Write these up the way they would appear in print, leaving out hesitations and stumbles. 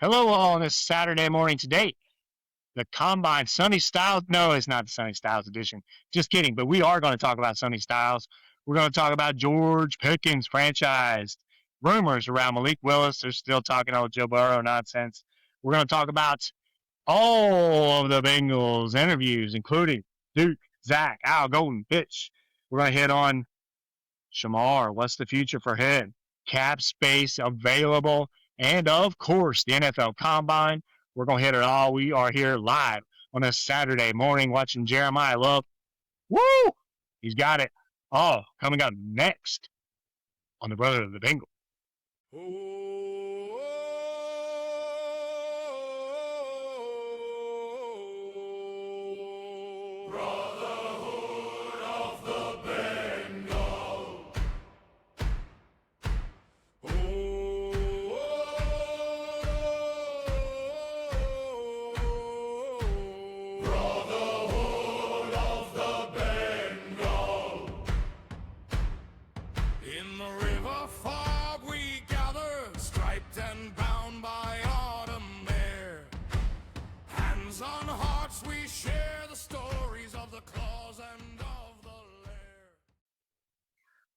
Hello, all on this Saturday morning. Today, the Combine Sonny Styles. No, it's not the Sonny Styles edition. Just kidding. But we are going to talk about Sonny Styles. We're going to talk about George Pickens franchise. Rumors around Malik Willis. They're still talking all Joe Burrow nonsense. We're going to talk about all of the Bengals interviews, including Duke, Zach, Al, Golden, Pitch. We're going to hit on Shamar. What's the future for him? Cap space available. And of course, the NFL Combine. We're going to hit it all. We are here live on a Saturday morning watching Jeremiah Love. Woo! He's got it all coming up next on the Brotherhood of the Bengals. Brotherhood of the Bengal. Brotherhood of the Bengal. In the river fog we gather, striped and bound by autumn air. Hands on hearts we share the stories of the claws and of the lair.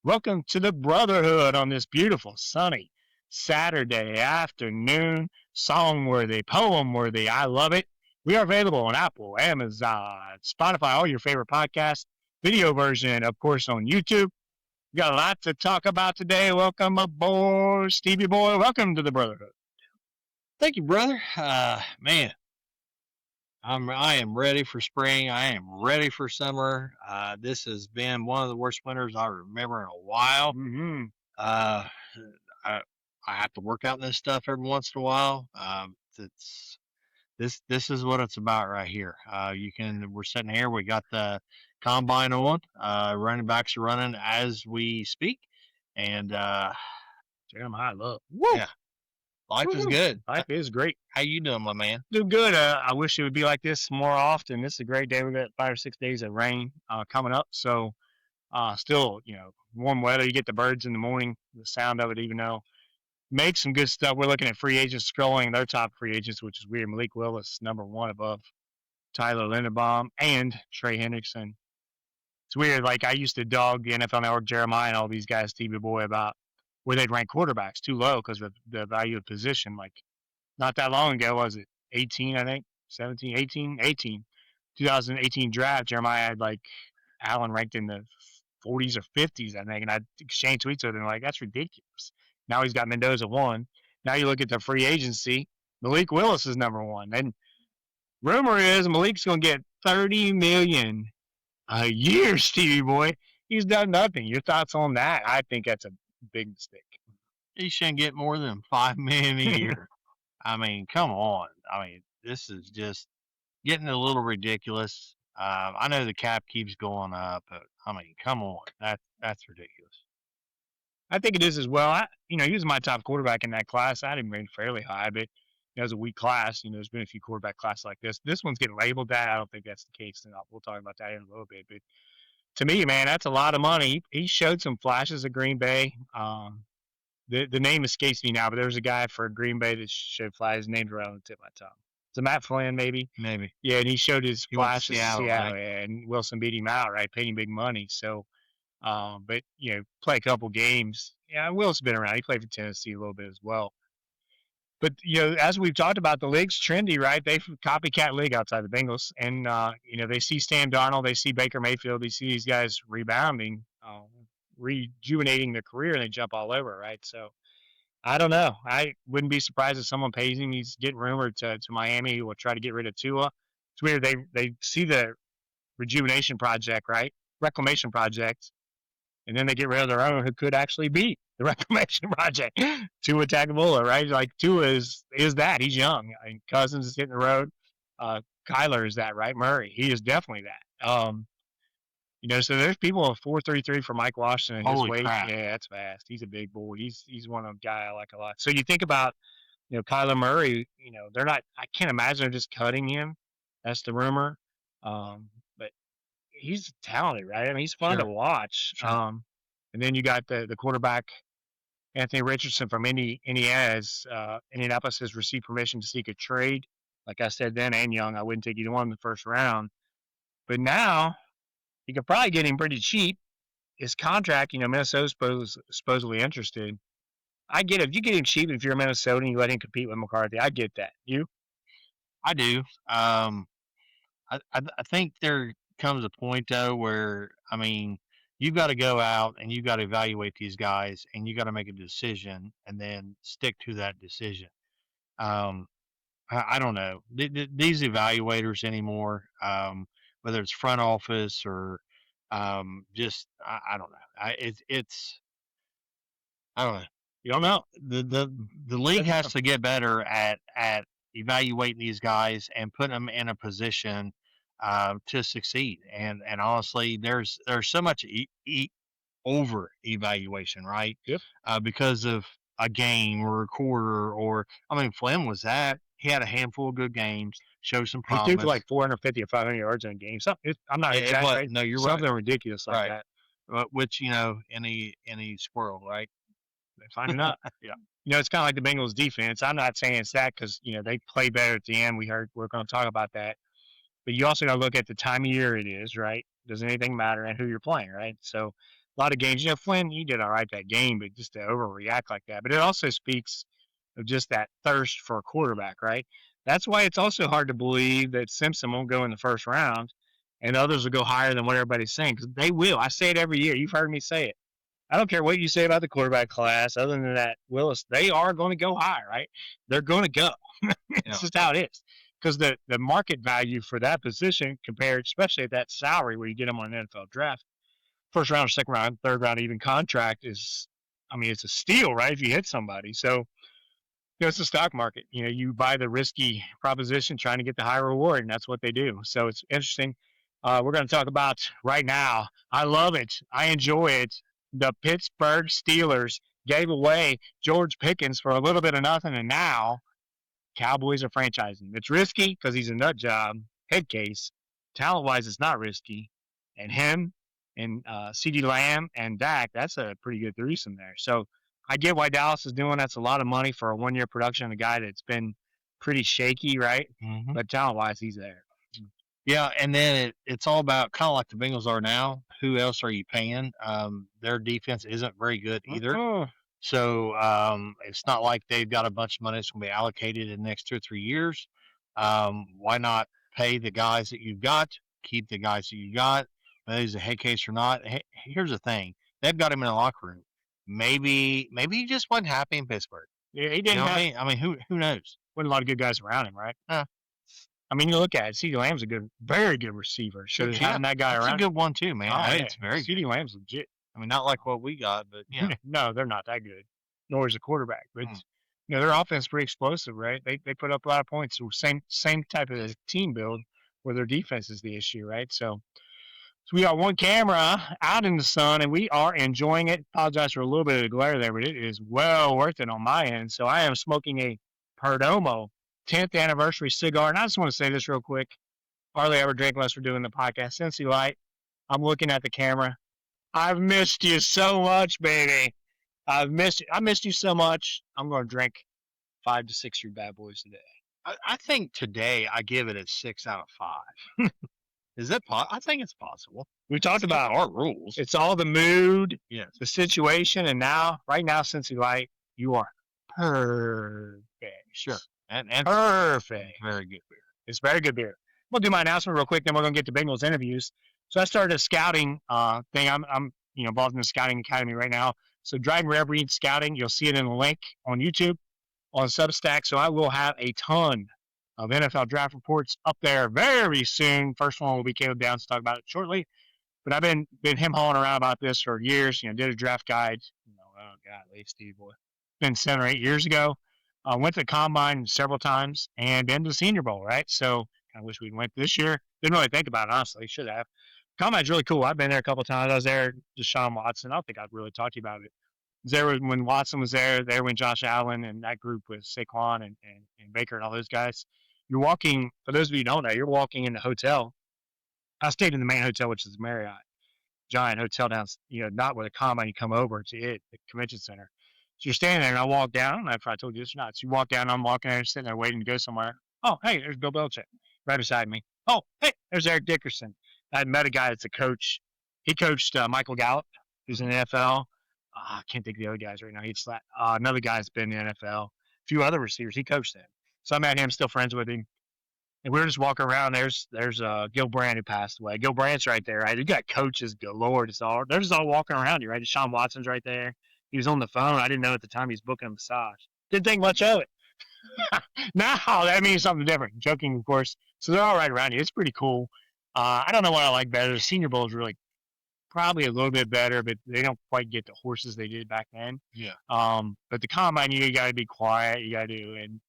Welcome to the Brotherhood on this beautiful, sunny Saturday afternoon. Song-worthy, poem-worthy. I love it. We are available on Apple, Amazon, Spotify, all your favorite podcasts. Video version, of course, on YouTube. We got a lot to talk about today. Welcome aboard, Stevie Boy. Welcome to the Brotherhood. Thank you, brother. Man, I am ready for spring. I am ready for summer. This has been one of the worst winters I remember in a while. Mm-hmm. I have to work out this stuff every once in a while. This is what it's about right here. We're sitting here. We got the combine on. Running backs are running as we speak, and Jeremiah Love. Woo! Yeah, life is good. Life is great. How you doing, my man? Doing good. I wish it would be like this more often. This is a great day. We got 5 or 6 days of rain coming up. So still, warm weather. You get the birds in the morning, the sound of it, even though make some good stuff. We're looking at free agents scrolling their top free agents, which is weird. Malik Willis, #1 above Tyler Linderbaum and Trey Hendrickson. It's weird. Like I used to dog the NFL Network, Jeremiah, and all these guys, Stevie Boy, about where they'd rank quarterbacks too low because of the value of position. Like not that long ago, was it 18, I think? 17, 18? 2018 draft, Jeremiah had like Allen ranked in the 40s or 50s, I think, and I'd exchange tweets with him like, that's ridiculous. Now he's got Mendoza 1. Now you look at the free agency, Malik Willis is #1. And rumor is Malik's going to get $30 million a year, Stevie Boy. He's done nothing. Your thoughts on that? I think that's a big mistake. He shouldn't get more than $5 million a year. I mean, come on. I mean, this is just getting a little ridiculous. I know the cap keeps going up, but I mean, come on. That's ridiculous. I think it is as well. He was my top quarterback in that class. I had him ranked fairly high, but it was a weak class. There's been a few quarterback classes like this. This one's getting labeled that. I don't think that's the case. And we'll talk about that in a little bit. But to me, man, that's a lot of money. He showed some flashes at Green Bay. The name escapes me now, but there was a guy for Green Bay that showed flashes. Named right on the tip of my tongue. Is it Matt Flynn, maybe? Maybe. Yeah, and he showed his flashes. Seattle, right? And Wilson beat him out, right? Paid him big money. So, but play a couple games. Yeah, Will's been around. He played for Tennessee a little bit as well. But as we've talked about, the league's trendy, right? They've copycat league outside the Bengals, and they see Sam Darnold, they see Baker Mayfield, they see these guys rebounding, rejuvenating their career, and they jump all over, right? So I don't know. I wouldn't be surprised if someone pays him. He's getting rumored to Miami who will try to get rid of Tua. It's weird. They see the rejuvenation project, right? Reclamation project. And then they get rid of their own who could actually beat the reclamation project. Tua Tagovailoa, right? Like Tua is that. He's young. I mean, Cousins is hitting the road. Kyler is that, right? Murray, he is definitely that. So there's people of 4.33 for Mike Washington. Holy his weight, crap. Yeah, that's fast. He's a big boy. He's one of them guys I like a lot. So you think about, Kyler Murray. They're not. I can't imagine they're just cutting him. That's the rumor. But he's talented, right? I mean, he's fun to watch. Sure. And then you got the quarterback Anthony Richardson from Indianapolis has received permission to seek a trade. Like I said then, and Young, I wouldn't take either one in the first round. But now you could probably get him pretty cheap. His contract, Minnesota's supposedly interested. I get it. If you get him cheap, if you're Minnesota and you let him compete with McCarthy, I get that. You? I do. I think there comes a point though where you got to go out and you got to evaluate these guys and you got to make a decision and then stick to that decision. Um, I don't know these evaluators anymore, whether it's front office or just I don't know. It's I don't know. You don't know. The league has to get better at evaluating these guys and putting them in a position to succeed. And honestly, there's so much over evaluation, right? Yep. Because of a game or a quarter, or Flynn was that. He had a handful of good games, showed some promise. He threw for like 450 or 500 yards in a game. I'm not exaggerating. No, you're something right. ridiculous like right. that. Which any squirrel, right? They find it out. Yeah. It's kind of like the Bengals defense. I'm not saying it's that because they play better at the end. We're going to talk about that. But you also got to look at the time of year it is, right? Does anything matter and who you're playing, right? So a lot of games, Flynn, he did all right that game, but just to overreact like that. But it also speaks of just that thirst for a quarterback, right? That's why it's also hard to believe that Simpson won't go in the first round and others will go higher than what everybody's saying because they will. I say it every year. You've heard me say it. I don't care what you say about the quarterback class. Other than that, Willis, they are going to go high, right? They're going to go. It's just how it is. Because the market value for that position compared, especially at that salary where you get them on an NFL draft, first round, second round, third round, even contract is, it's a steal, right? If you hit somebody. So, it's the stock market. You buy the risky proposition trying to get the high reward, and that's what they do. So it's interesting. We're going to talk about right now. I love it. I enjoy it. The Pittsburgh Steelers gave away George Pickens for a little bit of nothing, and now Cowboys are franchising. It's risky because he's a nut job, head case. Talent-wise, it's not risky. And him and CeeDee Lamb and Dak, that's a pretty good threesome there. So I get why Dallas is doing that's a lot of money for a one-year production of a guy that's been pretty shaky, right? Mm-hmm. But talent-wise, he's there. Yeah, and then it's all about kind of like the Bengals are now. Who else are you paying? Their defense isn't very good either. Uh-uh. So it's not like they've got a bunch of money that's going to be allocated in the next 2 or 3 years. Why not pay the guys that you've got, keep the guys that you got, whether he's a head case or not? Here's the thing. They've got him in the locker room. Maybe he just wasn't happy in Pittsburgh. Yeah, he didn't who knows? Wasn't a lot of good guys around him, right? You look at it. CeeDee Lamb's a very good receiver. So having that guy around. That's a good one too, man. It's very good. CeeDee Lamb's legit. Not like what we got, but yeah. No, they're not that good. Nor is the quarterback. But their offense is pretty explosive, right? They put up a lot of points. So same type of team build where their defense is the issue, right? So we got one camera out in the sun and we are enjoying it. Apologize for a little bit of the glare there, but it is well worth it on my end. So I am smoking a Perdomo 10th anniversary cigar. And I just want to say this real quick. Hardly ever drink unless we're doing the podcast. Cincy Light. I'm looking at the camera. I've missed you so much, baby. I missed you so much. I'm going to drink 5 to 6 of your bad boys today. I think today I give it a 6 out of 5. Is that I think it's possible. We talked about our rules. It's all the mood, yes, the situation, and right now, Cincy Light, you are perfect. Sure. And perfect. Very good beer. It's very good beer. We'll do my announcement real quick, then we're going to get to Bengals interviews. So I started a scouting thing. I'm involved in the scouting academy right now. So Dryden Rev Read Scouting, you'll see it in the link on YouTube, on Substack. So I will have a ton of NFL draft reports up there very soon. First one will be Caleb Downs to talk about it shortly. But I've been him hauling around about this for years. Did a draft guide. Oh God, Steve boy, been 7 or 8 years ago. Went to the combine several times and been to the Senior Bowl, right? So I wish we'd went this year. Didn't really think about it, honestly. Should have. Combine's really cool. I've been there a couple of times. I was there with Deshaun Watson. I don't think I'd really talked to you about it. I was there when Watson was there when Josh Allen and that group with Saquon and Baker and all those guys. You're walking, for those of you who don't know, you're walking in the hotel. I stayed in the main hotel, which is the Marriott. Giant hotel down, not with a combine. You come over to it, the convention center. So you're standing there, and I walk down. I don't know if I told you this or not. So you walk down, I'm walking there, sitting there waiting to go somewhere. Oh, hey, there's Bill Belichick right beside me. Oh, hey, there's Eric Dickerson. I had met a guy that's a coach. He coached Michael Gallup, who's in the NFL. I can't think of the other guys right now. He's another guy that's been in the NFL. A few other receivers. He coached them. So I met him, still friends with him. And we were just walking around. There's Gil Brandt who passed away. Gil Brandt's right there. Right? You got coaches galore. They're just all walking around you, right? Deshaun Watson's right there. He was on the phone. I didn't know at the time he was booking a massage. Didn't think much of it. Now that means something different. Joking, of course. So they're all right around you. It's pretty cool. I don't know what I like better. The Senior Bowl is really probably a little bit better, but they don't quite get the horses they did back then. Yeah. But the combine, you got to be quiet. You got to do, and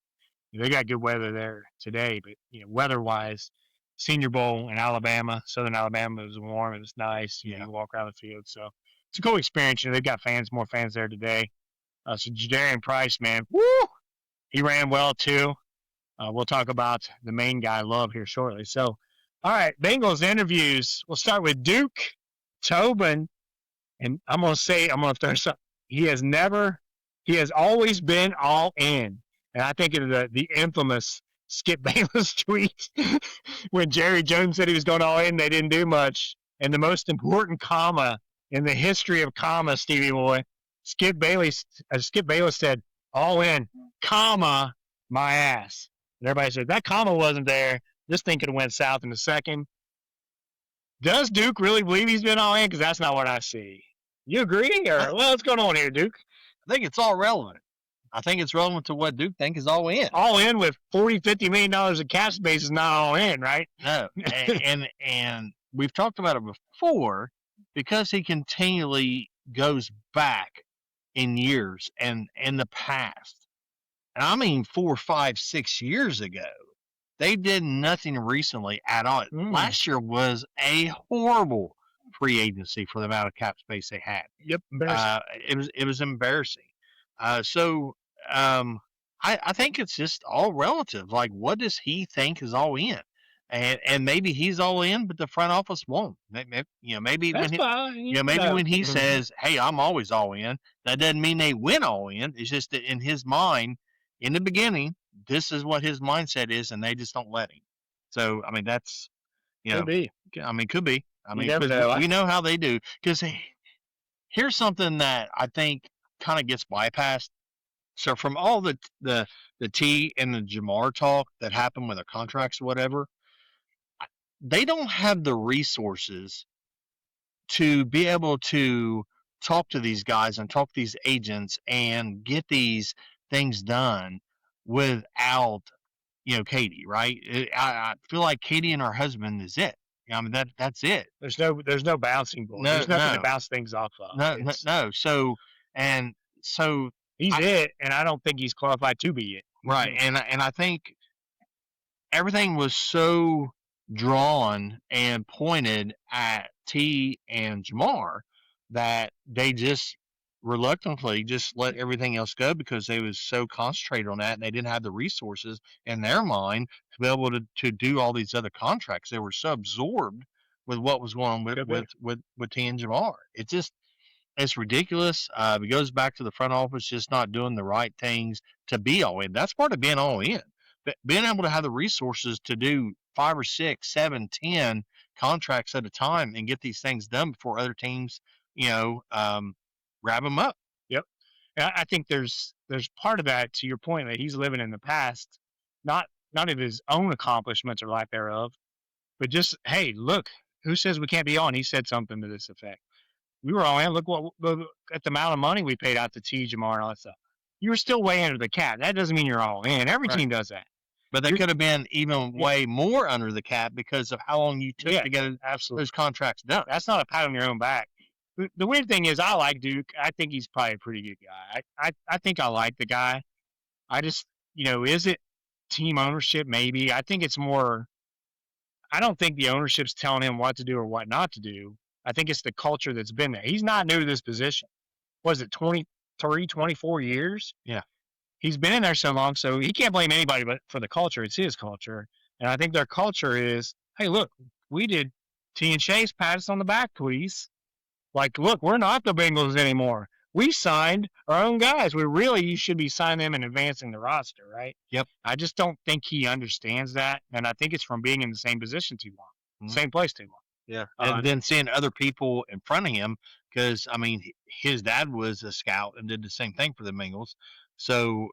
they got good weather there today. But weather-wise, Senior Bowl in Alabama, Southern Alabama, it was warm. It was nice. You walk around the field, so it's a cool experience. They've got more fans there today. So Jadarian Price, man, woo, he ran well too. We'll talk about the main guy, Love, here shortly. So, all right, Bengals interviews. We'll start with Duke Tobin, and I'm going to throw something. He has always been all in. And I think of the infamous Skip Bayless tweet when Jerry Jones said he was going all in, they didn't do much. And the most important comma in the history of commas, Stevie boy, Skip Bayless said, all in, comma, my ass. And everybody said, that comma wasn't there. This thing could have went south in a second. Does Duke really believe he's been all in? Because that's not what I see. You agree? Or what's going on here, Duke? I think it's all relevant. I think it's relevant to what Duke think is all in. All in with $40-50 million of cap space is not all in, right? No, and we've talked about it before because he continually goes back in years and in the past. And I mean 4, 5, 6 years ago. They did nothing recently at all. Last year was a horrible free agency for the amount of cap space they had. Yep, embarrassing. It was embarrassing. I think it's just all relative. Like, what does he think is all in? And maybe he's all in, but the front office won't. Maybe when he says, "Hey, I'm always all in," that doesn't mean they win all in. It's just that in his mind, in the beginning, this is what his mindset is, and they just don't let him. So, I mean, that's could be. I mean, could be. I mean, we know how they do. Because here's something that I think kind of gets bypassed. So from all the T and the Jamar talk that happened with their contracts or whatever, they don't have the resources to be able to talk to these guys and talk to these agents and get these things done without, Katie, right? I feel like Katie and her husband is it. I mean, that's it. There's no bouncing ball. There's nothing to bounce things off of. No. So he's it, and I don't think he's qualified to be it. Right, and I think everything was so drawn and pointed at T and Jamar that they just reluctantly just let everything else go because they was so concentrated on that and they didn't have the resources in their mind to be able to do all these other contracts. They were so absorbed with what was going on with T and Jamar. It's ridiculous. It goes back to the front office just not doing the right things to be all in. That's part of being all in. But being able to have the resources to do 5 or 6, 7, 10 contracts at a time and get these things done before other teams, grab them up. Yep. And I think there's part of that, to your point, that he's living in the past, not of his own accomplishments or lack thereof, but just, hey, look, who says we can't be on? He said something to this effect. We were all in. Look at the amount of money we paid out to T, Jamar, and all that stuff. You were still way under the cap. That doesn't mean you're all in. Every team does that. But they could have been even way more under the cap because of how long you took to get those contracts done. That's not a pat on your own back. The weird thing is, I like Duke. I think he's probably a pretty good guy. I think I like the guy. I just, is it team ownership? Maybe. I think it's more. I don't think the ownership's telling him what to do or what not to do. I think it's the culture that's been there. He's not new to this position. Was it 23, 24 years? Yeah. He's been in there so long, so he can't blame anybody but for the culture. It's his culture. And I think their culture is, hey, look, we did T and Chase pat us on the back, please. Like, look, we're not the Bengals anymore. we signed our own guys. You should be signing them and advancing the roster, right? Yep. I just don't think he understands that, and I think it's from being in the same position too long, same place too long. Yeah, and then seeing other people in front of him, because I mean, his dad was a scout and did the same thing for the Bengals. So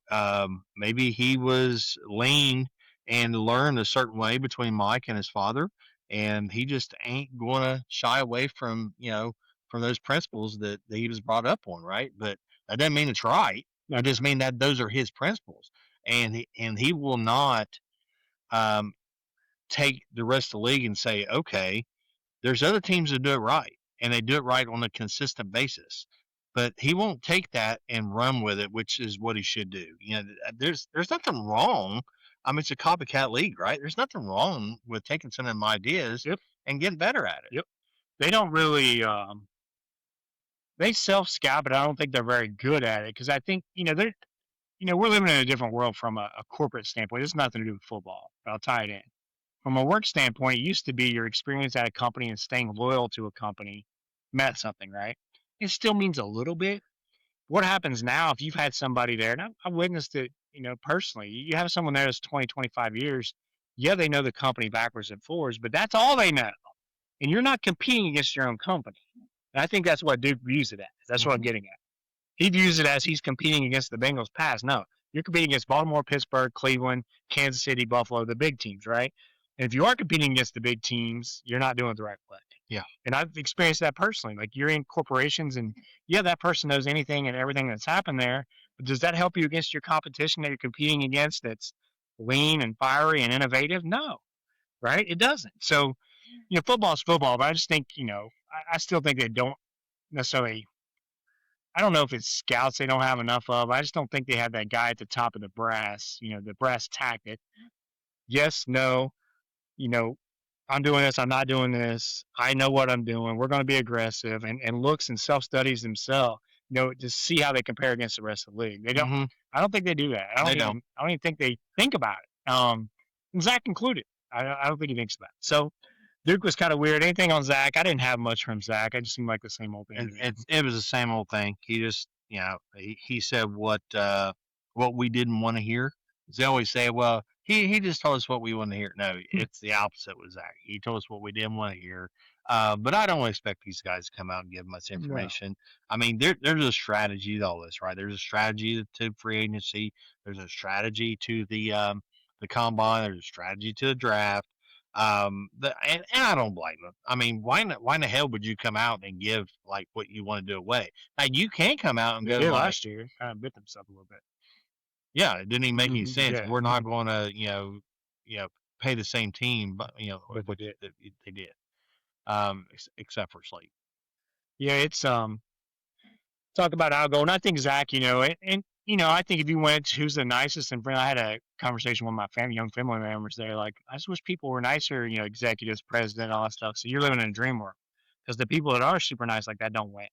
maybe he was lean and learned a certain way between Mike and his father, and he just ain't going to shy away from from those principles that he was brought up on, right? But that doesn't mean it's right. It just mean that those are his principles, and he will not um, take the rest of the league and say, okay, there's other teams that do it right, and they do it right on a consistent basis. But he won't take that and run with it, which is what he should do. There's nothing wrong. I mean, it's a copycat league, right? There's nothing wrong with taking some of my ideas and getting better at it. Yep. They don't really they self scout, but I don't think they're very good at it because I think we're living in a different world from a corporate standpoint. It's nothing to do with football, but I'll tie it in. From a work standpoint, it used to be your experience at a company and staying loyal to a company meant something, right? It still means a little bit. What happens now if you've had somebody there, and I've witnessed it, personally, you have someone there that's 20, 25 years, yeah, they know the company backwards and forwards, but that's all they know. And you're not competing against your own company. And I think that's what Duke views it as. That's what I'm getting at. He views it as he's competing against the Bengals past. No, you're competing against Baltimore, Pittsburgh, Cleveland, Kansas City, Buffalo, the big teams, right? And if you are competing against the big teams, you're not doing it the right way. Yeah. And I've experienced that personally. Like you're in corporations and yeah, that person knows anything and everything that's happened there. But does that help you against your competition that you're competing against that's lean and fiery and innovative? No, right? It doesn't. So, football is football, but I just think, I still think they don't necessarily. I don't know if it's scouts they don't have enough of. I just don't think they have that guy at the top of the brass, the brass tactic. Yes, no, I'm doing this, I'm not doing this. I know what I'm doing. We're going to be aggressive and looks and self studies themselves, to see how they compare against the rest of the league. They don't. Mm-hmm. I don't think they do that. I don't even think they think about it. Zach included. I don't think he thinks about it. So Duke was kind of weird. Anything on Zach? I didn't have much from Zach. I just seemed like the same old thing. It was the same old thing. He just, he said what we didn't want to hear. They always say, well, he just told us what we want to hear. No, it's the opposite with Zach. He told us what we didn't want to hear. But I don't expect these guys to come out and give much information. No. I mean, there's a strategy to all this, right? There's a strategy to free agency. There's a strategy to the combine. There's a strategy to the draft. And I don't blame them. I mean, why in the hell would you come out and give like what you want to do away? Now you can come out and go last year, kind of bit themselves a little bit. Yeah, it didn't even make any sense. Yeah. We're not going to, pay the same team, but what they did, except for Slate. Yeah, it's talk about outgoing. I think Zach, and I think if you went, who's the nicest and friendly, I had a conversation with my young family members there. Like, I just wish people were nicer, executives, president, all that stuff. So you're living in a dream world because the people that are super nice like that don't win.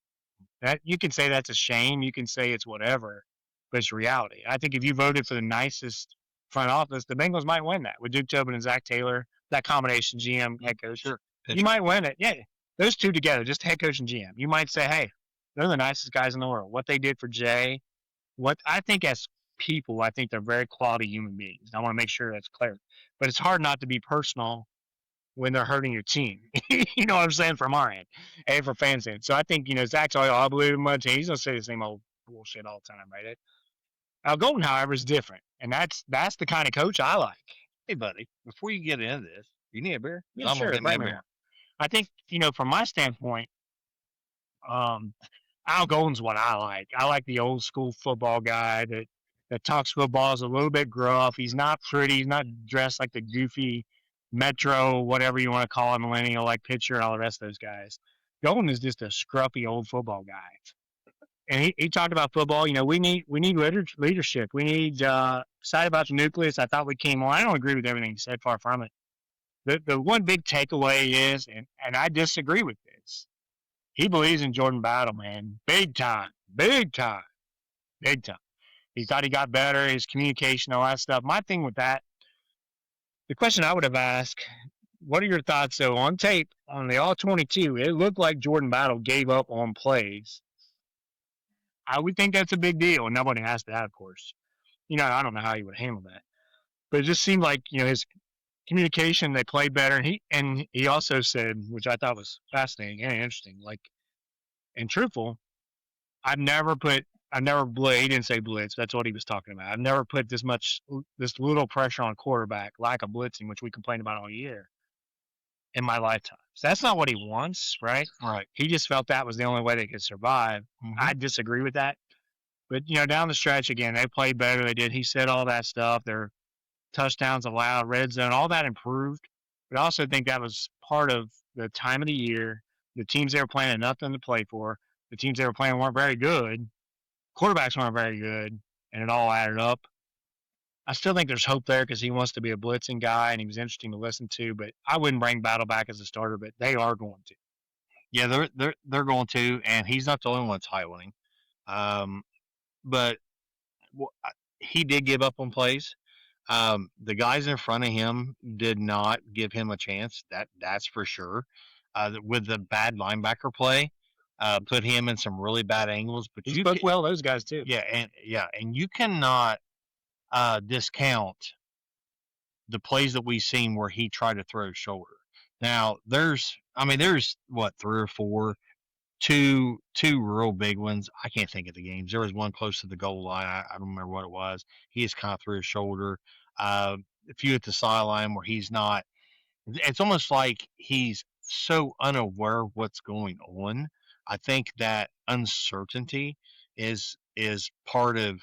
That you can say that's a shame. You can say it's whatever, but it's reality. I think if you voted for the nicest front office, the Bengals might win that with Duke Tobin and Zach Taylor, that combination, GM, head coach. Sure. You might win it. Yeah, those two together, just head coach and GM. You might say, hey, they're the nicest guys in the world. What they did for Jay, what I think as people, I think they're very quality human beings. I want to make sure that's clear. But it's hard not to be personal when they're hurting your team. You know what I'm saying? From our end and for fans' end. So I think, Zach's all, I believe in my team. He's going to say the same old bullshit all the time, right? Al Golden, however, is different. And that's the kind of coach I like. Hey, buddy, before you get into this, you need a beer? Yeah, sure. I think, from my standpoint, Al Golden's what I like. I like the old school football guy that talks football, is a little bit gruff. He's not pretty. He's not dressed like the goofy Metro, whatever you want to call it, millennial like pitcher and all the rest of those guys. Golden is just a scruffy old football guy. And he talked about football. We need leadership. We need excited about the nucleus. I thought we came on. I don't agree with everything he said. Far from it. The one big takeaway is, and I disagree with this. He believes in Jordan Battle, man. Big time. Big time. Big time. He thought he got better, his communication, all that stuff. My thing with that, the question I would have asked, what are your thoughts, though, on tape, on the All-22, it looked like Jordan Battle gave up on plays. I would think that's a big deal, and nobody asked that, of course. I don't know how he would handle that, but it just seemed like his communication. They played better, and he also said, which I thought was fascinating and interesting, like and truthful. I've never put, I've never blitz. He didn't say blitz. That's what he was talking about. I've never put this little pressure on quarterback, lack of blitzing, which we complained about all year, in my lifetime. So that's not what he wants, right? Right. He just felt that was the only way they could survive. I disagree with that. But down the stretch again, they played better. They did. He said all that stuff. Their touchdowns allowed, red zone, all that improved. But I also think that was part of the time of the year. The teams they were playing had nothing to play for. The teams they were playing weren't very good. Quarterbacks weren't very good, and it all added up. I still think there's hope there because he wants to be a blitzing guy and he was interesting to listen to. But I wouldn't bring Battle back as a starter, but they are going to. Yeah, they're going to, and he's not the only one titling. But he did give up on plays. The guys in front of him did not give him a chance. That's for sure. With the bad linebacker play, put him in some really bad angles. But He spoke well those guys too. and you cannot discount the plays that we've seen where he tried to throw his shoulder. Now there's what, three or four, two real big ones. I can't think of the games. There was one close to the goal line. I don't remember what it was. He just kind of threw his shoulder. A few at the sideline where he's not. It's almost like he's so unaware of what's going on. I think that uncertainty is part of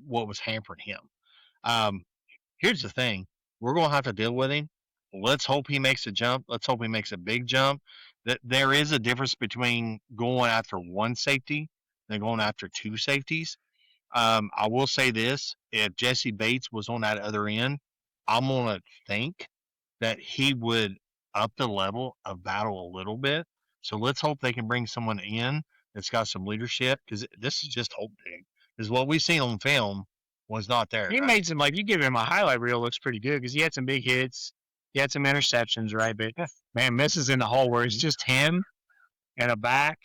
what was hampering him. Um, Here's the thing: we're going to have to deal with him. Let's hope he makes a jump. Let's hope he makes a big jump. That there is a difference between going after one safety than going after two safeties. I will say this: if Jesse Bates was on that other end, I'm gonna think that he would up the level of battle a little bit. So let's hope they can bring someone in that's got some leadership, because this is just hope big. Because what we've seen on film was not there. He made some, like, you give him a highlight reel, looks pretty good because he had some big hits. He had some interceptions, right? But man, misses in the hole where it's just him and a back.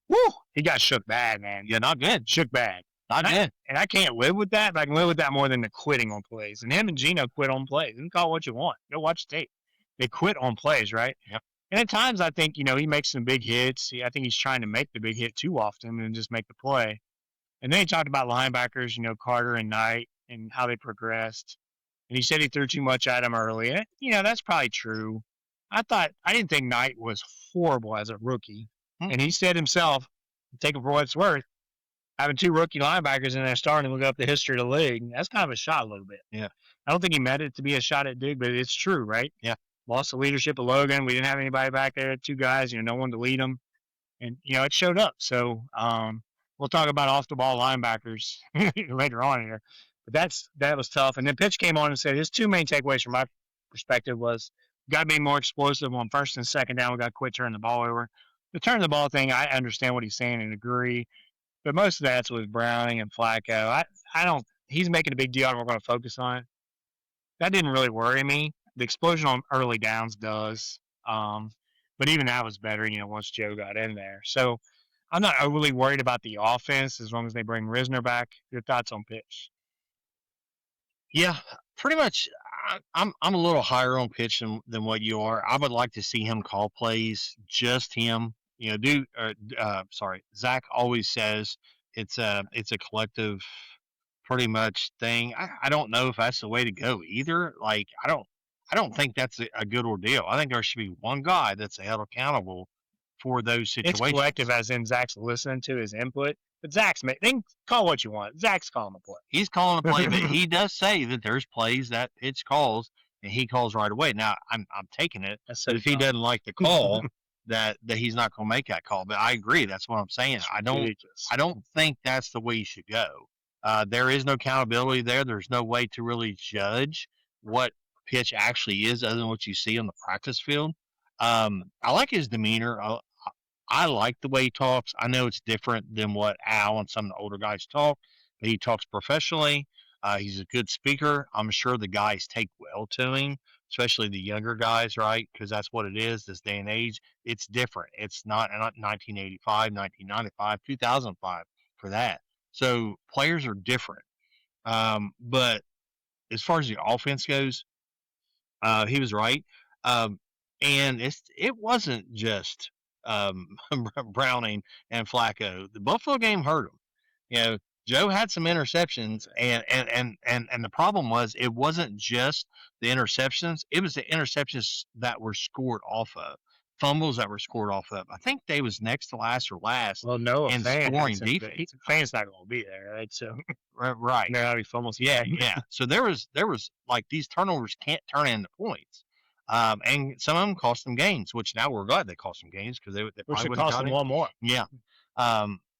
Woo! He got shook bad, man. Yeah, not good. Shook bad. Not good. And I can't live with that, but I can live with that more than the quitting on plays. And him and Gino quit on plays. You can call it what you want. Go watch the tape. They quit on plays, right? Yep. And at times, I think, he makes some big hits. I think he's trying to make the big hit too often and just make the play. And then he talked about linebackers, Carter and Knight and how they progressed. And he said he threw too much at him early. And, that's probably true. I didn't think Knight was horrible as a rookie. And he said himself, take it for what it's worth, having two rookie linebackers in there starting to look up the history of the league, that's kind of a shot a little bit. Yeah. I don't think he meant it to be a shot at Dig, but it's true, right? Yeah. Lost the leadership of Logan. We didn't have anybody back there, two guys, no one to lead them. And, it showed up. So we'll talk about off-the-ball linebackers later on here. But that was tough. And then Pitch came on and said his two main takeaways from my perspective was got to be more explosive on first and second down. We got to quit turning the ball over. The turn the ball thing, I understand what he's saying and agree. But most of that's with Browning and Flacco. I don't. He's making a big deal, and we're going to focus on it. That didn't really worry me. The explosion on early downs does, but even that was better. Once Joe got in there. So I'm not overly worried about the offense as long as they bring Risner back. Your thoughts on Pitch? Yeah, pretty much. I'm a little higher on Pitch than what you are. I would like to see him call plays, just him. Zach always says it's a collective, pretty much thing. I don't know if that's the way to go either. Like I don't think that's a good ordeal. I think there should be one guy that's held accountable for those situations. It's collective, as in Zach's listening to his input. But Zach's then call what you want. Zach's calling the play. He's calling a play, but he does say that there's plays that Pitch calls and he calls right away. Now I'm taking it. So but if he doesn't like the call, that he's not going to make that call. But I agree. That's what I'm saying. I don't think that's the way you should go. There is no accountability there. There's no way to really judge what Pitch actually is other than what you see on the practice field. I like his demeanor. I like the way he talks. I know it's different than what Al and some of the older guys talk, but he talks professionally. He's a good speaker. I'm sure the guys take well to him, especially the younger guys, right? Because that's what it is this day and age. It's different. It's not 1985, 1995, 2005. for that. So players are different. But as far as the offense goes, he was right. Um, and it wasn't just Browning and Flacco. The Buffalo game hurt him. You know, Joe had some interceptions, and the problem was it wasn't just the interceptions; it was the interceptions that were scored off of, fumbles that were scored off of. I think they was next to last or last Well, Noah in Fan, scoring defense. Fan's not going to be there, right? So Right. they're already fumbles. Yeah, yeah. So there was like these turnovers can't turn into points. And some of them cost them games, which now we're glad they cost them games because they Which probably should wouldn't have cost got them it. one more. Yeah.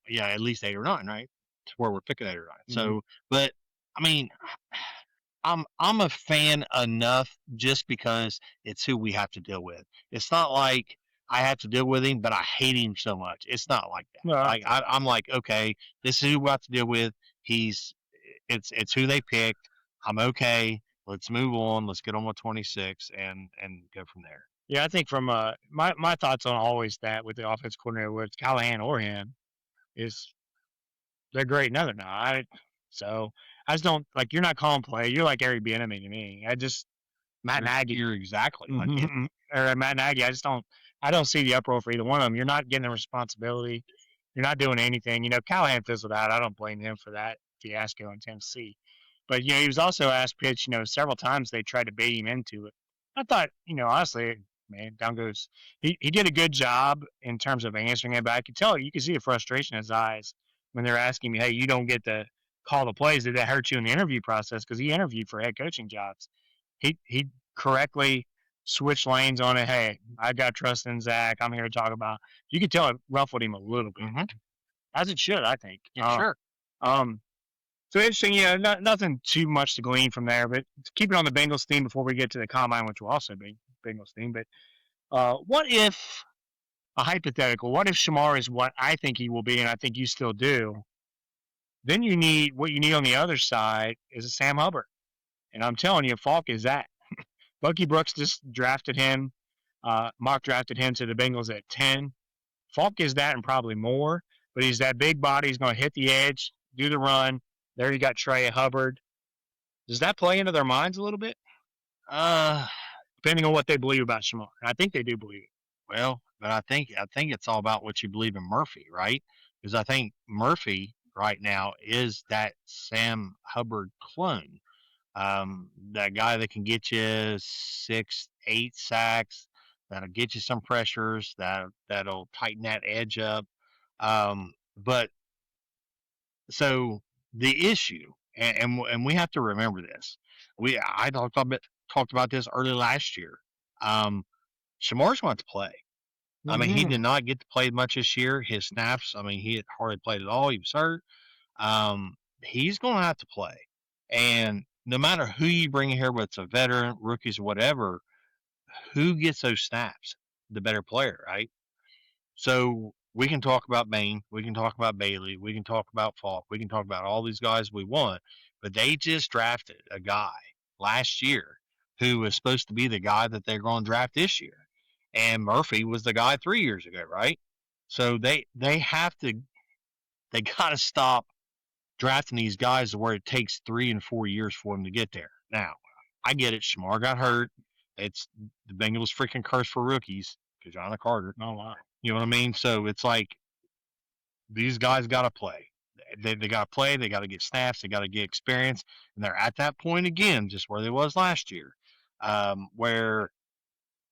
Yeah, at least 8 or 9, right? To where we're picking 8 or 9. So, but I mean, I'm a fan enough just because it's who we have to deal with. It's not like I have to deal with him, but I hate him so much. It's not like that. No, Like I'm like, okay, this is who we have to deal with. It's who they picked. I'm okay. Let's move on. Let's get on with 26 and go from there. Yeah, I think from my thoughts on always that with the offense coordinator, with Callahan or him, is they're great. No, they're not. So I just don't like. You're not calling play. You're like Eric Bieniemy to me. Matt Nagy. You're exactly like him. Or Matt Nagy. I don't see the uproar for either one of them. You're not getting the responsibility. You're not doing anything. You know, Callahan fizzled out. I don't blame him for that fiasco in Tennessee. But you know, he was also asked pitch. You know, several times they tried to bait him into it. I thought, you know, honestly, man, down goes. He did a good job in terms of answering it, but I could tell you could see the frustration in his eyes when they're asking me, "Hey, you don't get to call the plays. Did that hurt you in the interview process?" Because he interviewed for head coaching jobs. He correctly switched lanes on it. Hey, I got trust in Zach. I'm here to talk about. You could tell it ruffled him a little bit, as it should, I think. Yeah, sure. So interesting. Yeah, nothing too much to glean from there. But keep it on the Bengals theme before we get to the combine, which will also be Bengals theme. But what if a hypothetical? What if Shamar is what I think he will be, and I think you still do? Then you need what you need on the other side is a Sam Hubbard. And I'm telling you, Falk is that. Bucky Brooks just drafted him, mock drafted him to the Bengals at 10. Falk is that and probably more, but he's that big body. He's going to hit the edge, do the run. There you got Trey Hubbard. Does that play into their minds a little bit? Depending on what they believe about Shamar. I think they do believe it. Well, but I think it's all about what you believe in Murphy, right? Because I think Murphy right now is that Sam Hubbard clone. That guy that can get you 6, 8 sacks, that'll get you some pressures, that'll tighten that edge up. But so the issue, and we have to remember this. I talked about this early last year. Shamar's going to play. I mean, he did not get to play much this year. His snaps, I mean, he had hardly played at all. He was hurt. He's going to have to play. And no matter who you bring in here, whether it's a veteran, rookies, or whatever, who gets those snaps? The better player, right? So we can talk about Bain, we can talk about Bailey, we can talk about Falk, we can talk about all these guys we want, but they just drafted a guy last year who was supposed to be the guy that they're going to draft this year. And Murphy was the guy 3 years ago, right? So they got to stop drafting these guys where it takes 3 and 4 years for them to get there. Now, I get it. Shamar got hurt. It's the Bengals freaking curse for rookies because John Carter. No lie. You know what I mean? So it's like these guys got to play. They got to play. They got to get snaps. They got to get experience. And they're at that point again, just where they was last year, where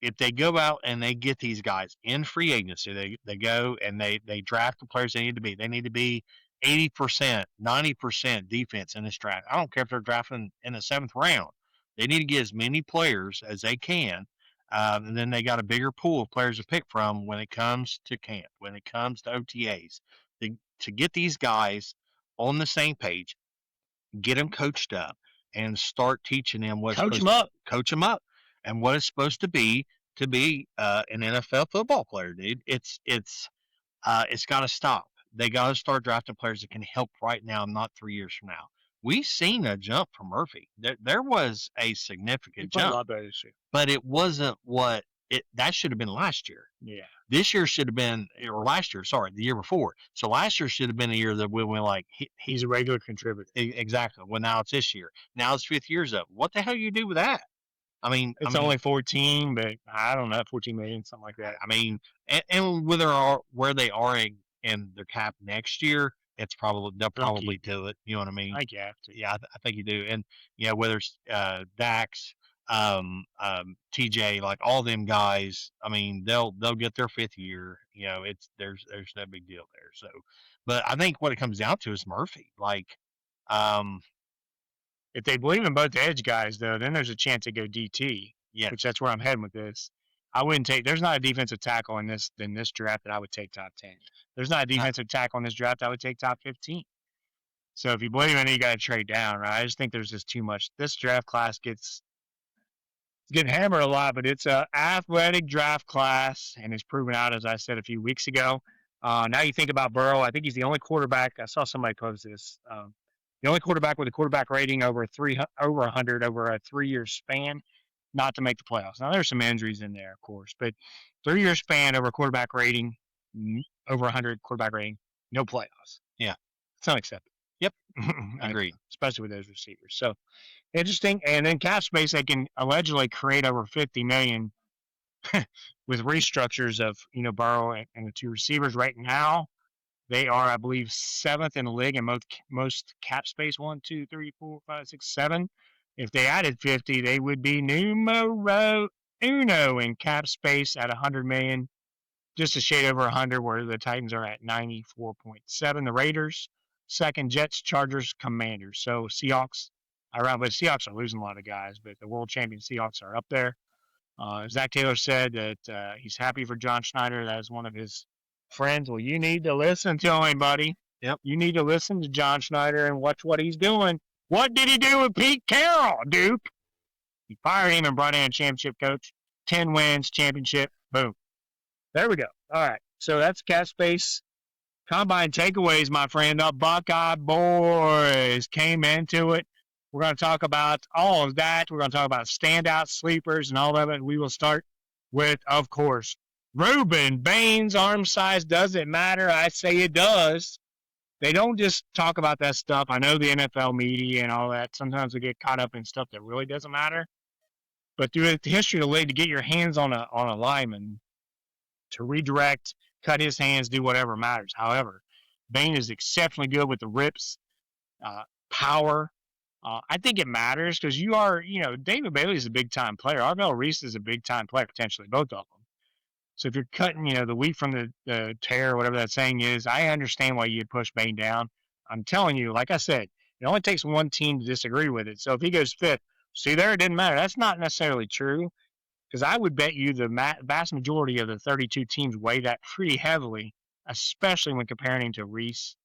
if they go out and they get these guys in free agency, they go and they draft the players they need to be. They need to be 80%, 90% defense in this draft. I don't care if they're drafting in the 7th round. They need to get as many players as they can. And then they got a bigger pool of players to pick from when it comes to camp, when it comes to OTAs. To get these guys on the same page, get them coached up, and start teaching them what coach them up. Coach them up. And what it's supposed to be an NFL football player, dude. It's got to stop. They got to start drafting players that can help right now, not 3 years from now. We've seen a jump from Murphy. There was a significant jump, a lot better this year. but it wasn't what that should have been last year. Yeah. This year should have been, or last year, sorry, the year before. So last year should have been a year that we went like, he's a regular contributor. Exactly. Well, now it's this year. Now it's 5th year's up. What the hell you do with that? It's only 14, but I don't know, 14 million, something like that. I mean, and where they are in their cap next year, they'll probably do it. You know what I mean? I think you have to. Yeah, I think you do. And whether it's Dax, TJ, like all them guys, I mean, they'll get their 5th year. There's no big deal there. So, but I think what it comes down to is Murphy. Like, if they believe in both the edge guys, though, then there's a chance they go DT. Yes. Which that's where I'm heading with this. I wouldn't take. There's not a defensive tackle in this draft that I would take top 10. There's not a defensive tackle in this draft I would take top 15. So if you believe in it, you got to trade down, right? I just think there's just too much. This draft class gets getting hammered a lot, but it's a athletic draft class, and it's proven out, as I said a few weeks ago. Now you think about Burrow. I think he's the only quarterback. I saw somebody post this. The only quarterback with a quarterback rating over 100 over a 3-year span, not to make the playoffs. Now there's some injuries in there, of course, but 3-year span over quarterback rating, over 100 quarterback rating, no playoffs. Yeah, it's unacceptable. Yep, agreed. Especially with those receivers. So interesting. And then cap space, they can allegedly create over 50 million with restructures of Burrow and the 2 receivers. Right now, they are, I believe, 7th in the league in most cap space. 1, 2, 3, 4, 5, 6, 7. If they added 50, they would be numero uno in cap space at 100 million, just a shade over 100, where the Titans are at 94.7. The Raiders, second. Jets, Chargers, Commanders. So Seahawks, but Seahawks are losing a lot of guys, but the world champion Seahawks are up there. Zach Taylor said that he's happy for John Schneider. That is one of his friends. Well, you need to listen to him, buddy. Yep. You need to listen to John Schneider and watch what he's doing. What did he do with Pete Carroll, Duke? He fired him and brought in a championship coach. 10 wins, championship, boom. There we go. All right. So that's cap space. Combine takeaways, my friend. The Buckeye boys came into it. We're going to talk about all of that. We're going to talk about standout sleepers and all of it. We will start with, of course, Ruben Baines. Arm size doesn't matter. I say it does. They don't just talk about that stuff. I know the NFL media and all that. Sometimes we get caught up in stuff that really doesn't matter. But through the history of the league, to get your hands on a lineman, to redirect, cut his hands, do whatever matters. However, Baines is exceptionally good with the rips, power. I think it matters because David Bailey is a big-time player. Arvell Reese is a big-time player, potentially, both of them. So if you're cutting, the wheat from the tear, or whatever that saying is, I understand why you'd push Bain down. I'm telling you, like I said, it only takes one team to disagree with it. So if he goes 5th, see there, it didn't matter. That's not necessarily true, because I would bet you the vast majority of the 32 teams weigh that pretty heavily, especially when comparing him to Reese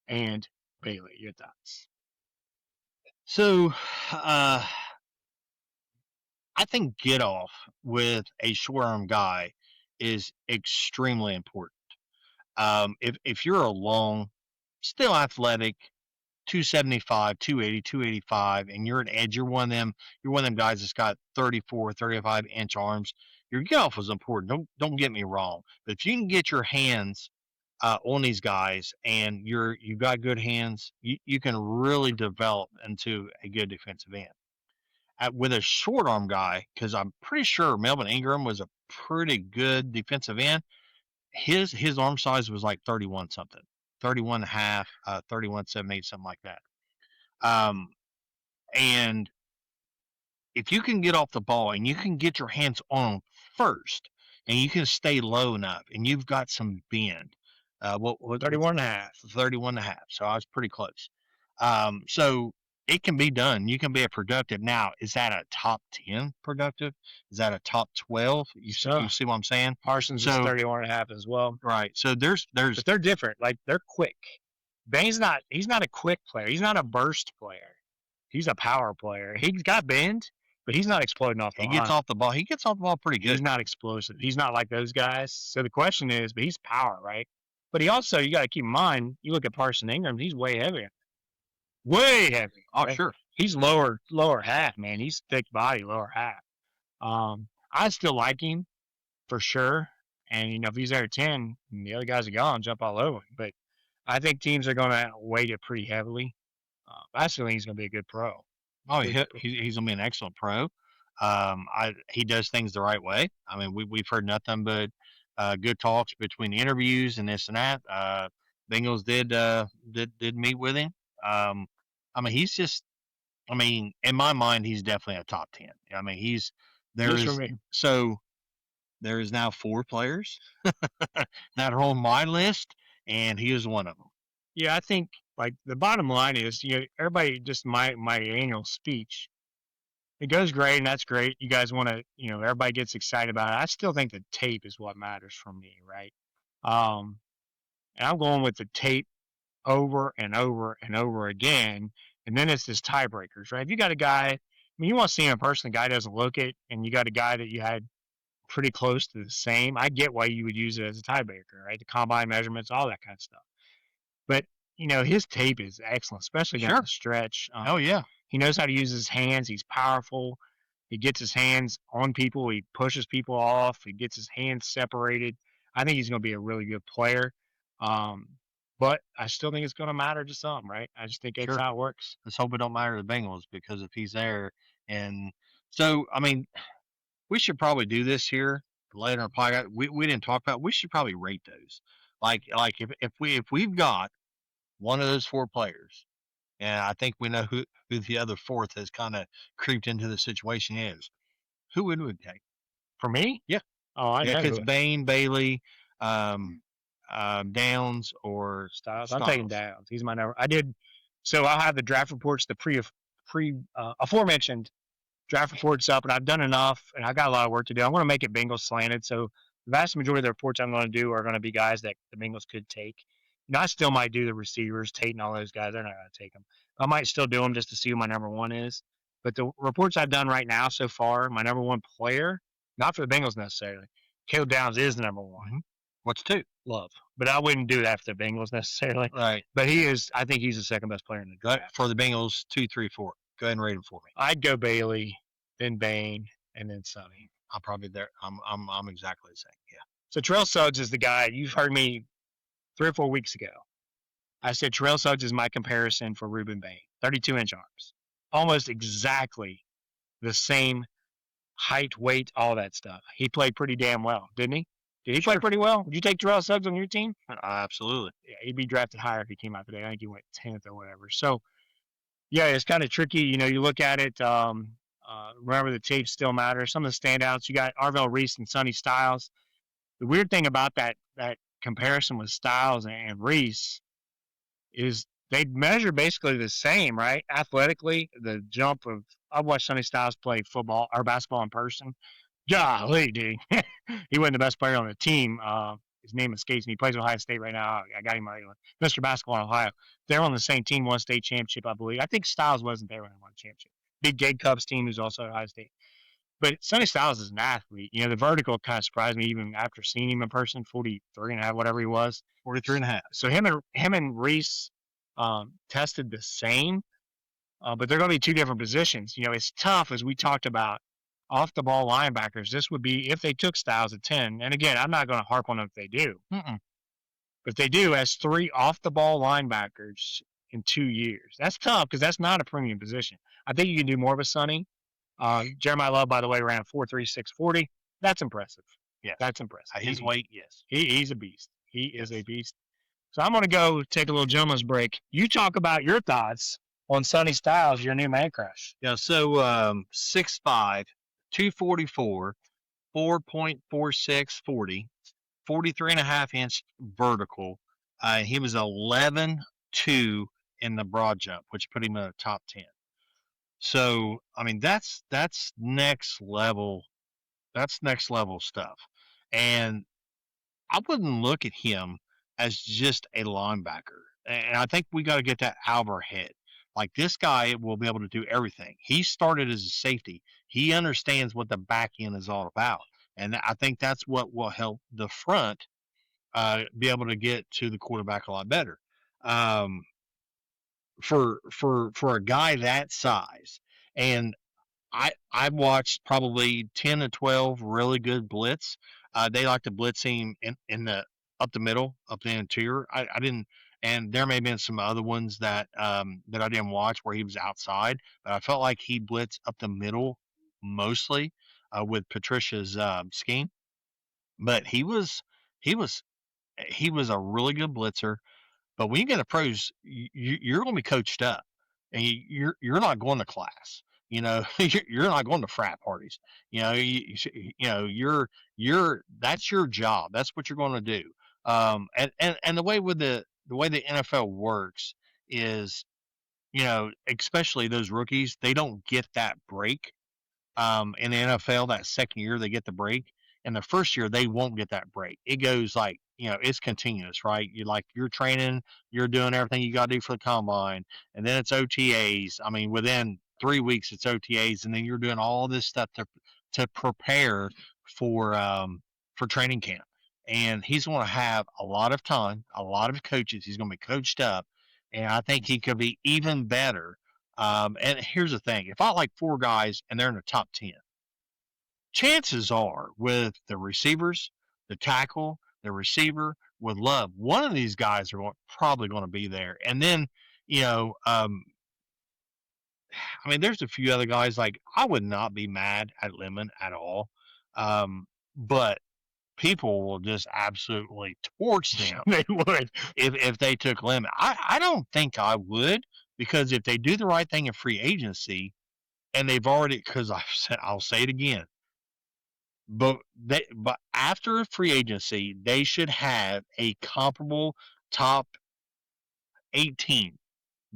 and Bailey. Your thoughts? So, I think get off with a short arm guy is extremely important. If you're a long, still athletic, 275, 280, 285, and you're an edge, you're one of them guys that's got 34, 35-inch arms, your get off is important. Don't get me wrong. But if you can get your hands on these guys and you've got good hands, you can really develop into a good defensive end. With a short arm guy, because I'm pretty sure Melvin Ingram was a pretty good defensive end. His arm size was like 31 something, 31 and a half, 31.78, something like that. And if you can get off the ball and you can get your hands on them first, and you can stay low enough, and you've got some bend. What 31 and a half. 31 and a half. So I was pretty close. So it can be done. You can be a productive. Now, is that a top 10 productive? Is that a top 12? You see what I'm saying? Parsons is 31 and a half as well. Right. So there's but they're different. Like, they're quick. Bain's he's not a quick player. He's not a burst player. He's a power player. He's got bend, but he's not exploding off the line. He gets off the ball. He gets off the ball pretty good. He's not explosive. He's not like those guys. So the question is, but he's power, right? But he also, you got to keep in mind, you look at Parson Ingram, he's way heavier. Way heavy. Oh, right? Sure. He's lower half, man. He's thick body, lower half. I still like him. for sure. And if he's there at 10, the other guys are gone, jump all over him. But I think teams are going to weight it pretty heavily. I still think he's going to be a good pro. Oh, he's going to be an excellent pro. He does things the right way. I mean, we've heard nothing but good talks between the interviews and this and that. Bengals did meet with him. I mean, he's just. I mean, in my mind, he's definitely a top 10. I mean, He's for me. So there is now 4 players that are on my list, and he is one of them. Yeah, I think like the bottom line is, everybody just my annual speech. It goes great, and that's great. You guys want to, everybody gets excited about it. I still think the tape is what matters for me, right? And I'm going with the tape over and over and over again, and then it's this tiebreakers, right? If you got a guy, I mean, you want to see him in person, the guy doesn't look it, and you got a guy that you had pretty close to the same. I get why you would use it as a tiebreaker, right? The combine measurements, all that kind of stuff. But his tape is excellent, especially down the stretch. Oh yeah, he knows how to use his hands. He's powerful. He gets his hands on people. He pushes people off. He gets his hands separated. I think he's going to be a really good player. But I still think it's going to matter to some, right? I just think that's how it works. Let's hope it don't matter to the Bengals, because if he's there, and so I mean, we should probably do this here later in our podcast. We didn't talk about. We should probably rate those. Like if we've got one of those 4 players, and I think we know who the other 4th has kind of creeped into the situation is. Who would we take? For me? Yeah. Oh, I know. Because Bain, Bailey, Downs, or Styles. I'm taking Downs. He's my number. So I'll have the draft reports, the aforementioned draft reports up, and I've done enough, and I've got a lot of work to do. I'm going to make it Bengals slanted. So the vast majority of the reports I'm going to do are going to be guys that the Bengals could take. I still might do the receivers, Tate and all those guys. They're not going to take them. I might still do them just to see who my number 1 is. But the reports I've done right now so far, my number 1 player, not for the Bengals necessarily, Caleb Downs is the number 1. Mm-hmm. What's 2? Love. But I wouldn't do that for the Bengals necessarily. Right. But I think he's the second best player in the draft. For the Bengals, 2, 3, 4. Go ahead and rate him for me. I'd go Bailey, then Bain, and then Sonny. I'm probably there. I'm exactly the same. Yeah. So Terrell Suggs is the guy. You've heard me 3 or 4 weeks ago. I said Terrell Suggs is my comparison for Ruben Bain. 32-inch arms. Almost exactly the same height, weight, all that stuff. He played pretty damn well, didn't he? Did he play pretty well? Would you take Terrell Suggs on your team? Absolutely. Yeah, he'd be drafted higher if he came out today. I think he went 10th or whatever. So, yeah, it's kind of tricky. You look at it. Remember, the tape still matters. Some of the standouts, you got Arvell Reese and Sonny Styles. The weird thing about that comparison with Styles and Reese is they measure basically the same, right? Athletically, the jump of I've watched Sonny Styles play football or basketball in person. Golly, dude, he wasn't the best player on the team. His name escapes me. He plays Ohio State right now. I got him right. Mr. Basketball in Ohio. They're on the same team, won state championship, I believe. I think Styles wasn't there when they won the championship. Big Gay Cubs team, who's also at Ohio State. But Sonny Styles is an athlete. The vertical kind of surprised me even after seeing him in person, 43 and a half, whatever he was. 43 and a half. So him and Reese tested the same, but they're going to be 2 different positions. It's tough, as we talked about, off the ball linebackers. This would be if they took Styles at 10. And again, I'm not going to harp on them if they do. Mm-mm. But if they do, as 3 off the ball linebackers in 2 years, that's tough because that's not a premium position. I think you can do more of a Sonny. Jeremiah Love, by the way, ran 4.36 40. That's impressive. Yeah, that's impressive. His weight, yes. He's a beast. He is a beast. So I'm going to go take a little gentleman's break. You talk about your thoughts on Sonny Styles, your new man crush. Yeah, so 6'5", 244, 4.46 40, 43.5-inch vertical. He was 11-2 in the broad jump, which put him in the top 10. So, I mean, that's next level. That's next level stuff. And I wouldn't look at him as just a linebacker. And I think we got to get that out of our head. Like, this guy will be able to do everything. He started as a safety. He understands what the back end is all about. And I think that's what will help the front be able to get to the quarterback a lot better. For a guy that size, and I watched probably 10 to 12 really good blitz. They like to blitz him in the up the middle, up the interior. I didn't, and there may have been some other ones that that I didn't watch where he was outside, but I felt like he blitzed up the middle mostly with Patricia's scheme. But he was he was a really good blitzer. But when you get to pros, you're going to be coached up, and you're not going to class. You know, you're not going to frat parties. You know, you're that's your job. That's what you're going to do. And the way with the way the NFL works is, you know, especially those rookies, they don't get that break in the NFL. That second year they get the break. And the first year they won't get that break. It goes like, you know, it's continuous, right? You're training, you're doing everything you got to do for the combine, and then it's OTAs. I mean, within 3 weeks it's OTAs, and then you're doing all this stuff to prepare for training camp. And he's going to have a lot of time, a lot of coaches. He's going to be coached up, and I think he could be even better. And here's the thing: if I like four guys and they're in the top 10, chances are with the receivers, the tackle, the receiver, with Love, one of these guys are probably going to be there. And then, you know, I mean, there's a few other guys. Like, I would not be mad at Lemon at all, but people will just absolutely torch them. They would. If they took Lemon. I don't think I would, because if they do the right thing in free agency, and they've already, because I'll say it again, but after free agency, they should have a comparable top 18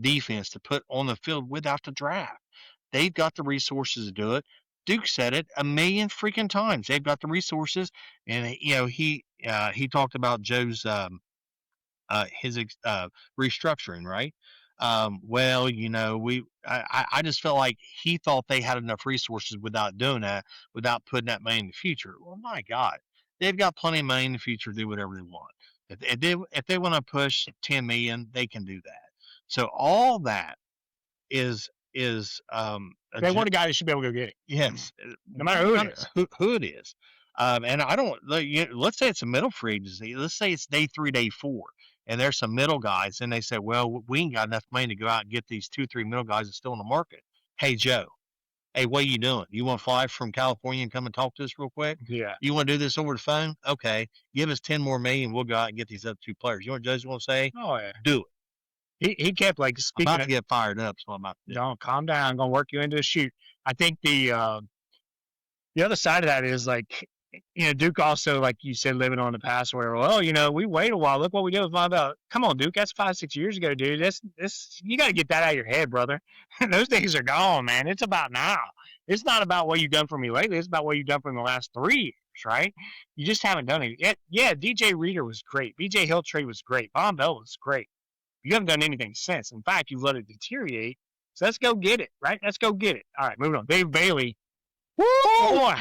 defense to put on the field without the draft. They've got the resources to do it. Duke said it a million freaking times. They've got the resources, and you know he talked about Joe's his restructuring, right? Well, you know, I just felt like he thought they had enough resources without doing that, without putting that money in the future. Well, my God, they've got plenty of money in the future to do whatever they want. If they want to push 10 million, they can do that. So all that is They want a guy that should be able to go get it. yes, No matter who it is. Who it is. And I don't. Let's say it's a middle free agency. Let's say it's day 3, day 4, and there's some middle guys, and they say, "Well, we ain't got enough money to go out and get these 2, 3 middle guys that's still in the market." Hey, Joe. Hey, what are you doing? You want to fly from California and come and talk to us real quick? Yeah. You want to do this over the phone? Okay, give us 10 more million. We'll go out and get these other 2 players. You know what Joe's going to say? Oh yeah. Do it. He kept like I'm speaking. about to get fired up, so I'm about to do. Don't calm down. I'm gonna work you into a shoot. I think the other side of that is like, you know, Duke also, like you said, living on the past where, well, you know, we wait a while. Look what we did with my belt. Come on, Duke. That's 5-6 years ago, dude. This you got to get that out of your head, brother. Those days are gone, man. It's about now. It's not about what you've done for me lately. It's about what you've done for me the last 3 years, right? You just haven't done it yet. Yeah, DJ Reader was great. BJ Hill trade was great. Von Bell was great. You haven't done anything since. In fact, you've let it deteriorate. So let's go get it, right? Let's go get it. All right, moving on. Dave Bailey. Woo! Boy,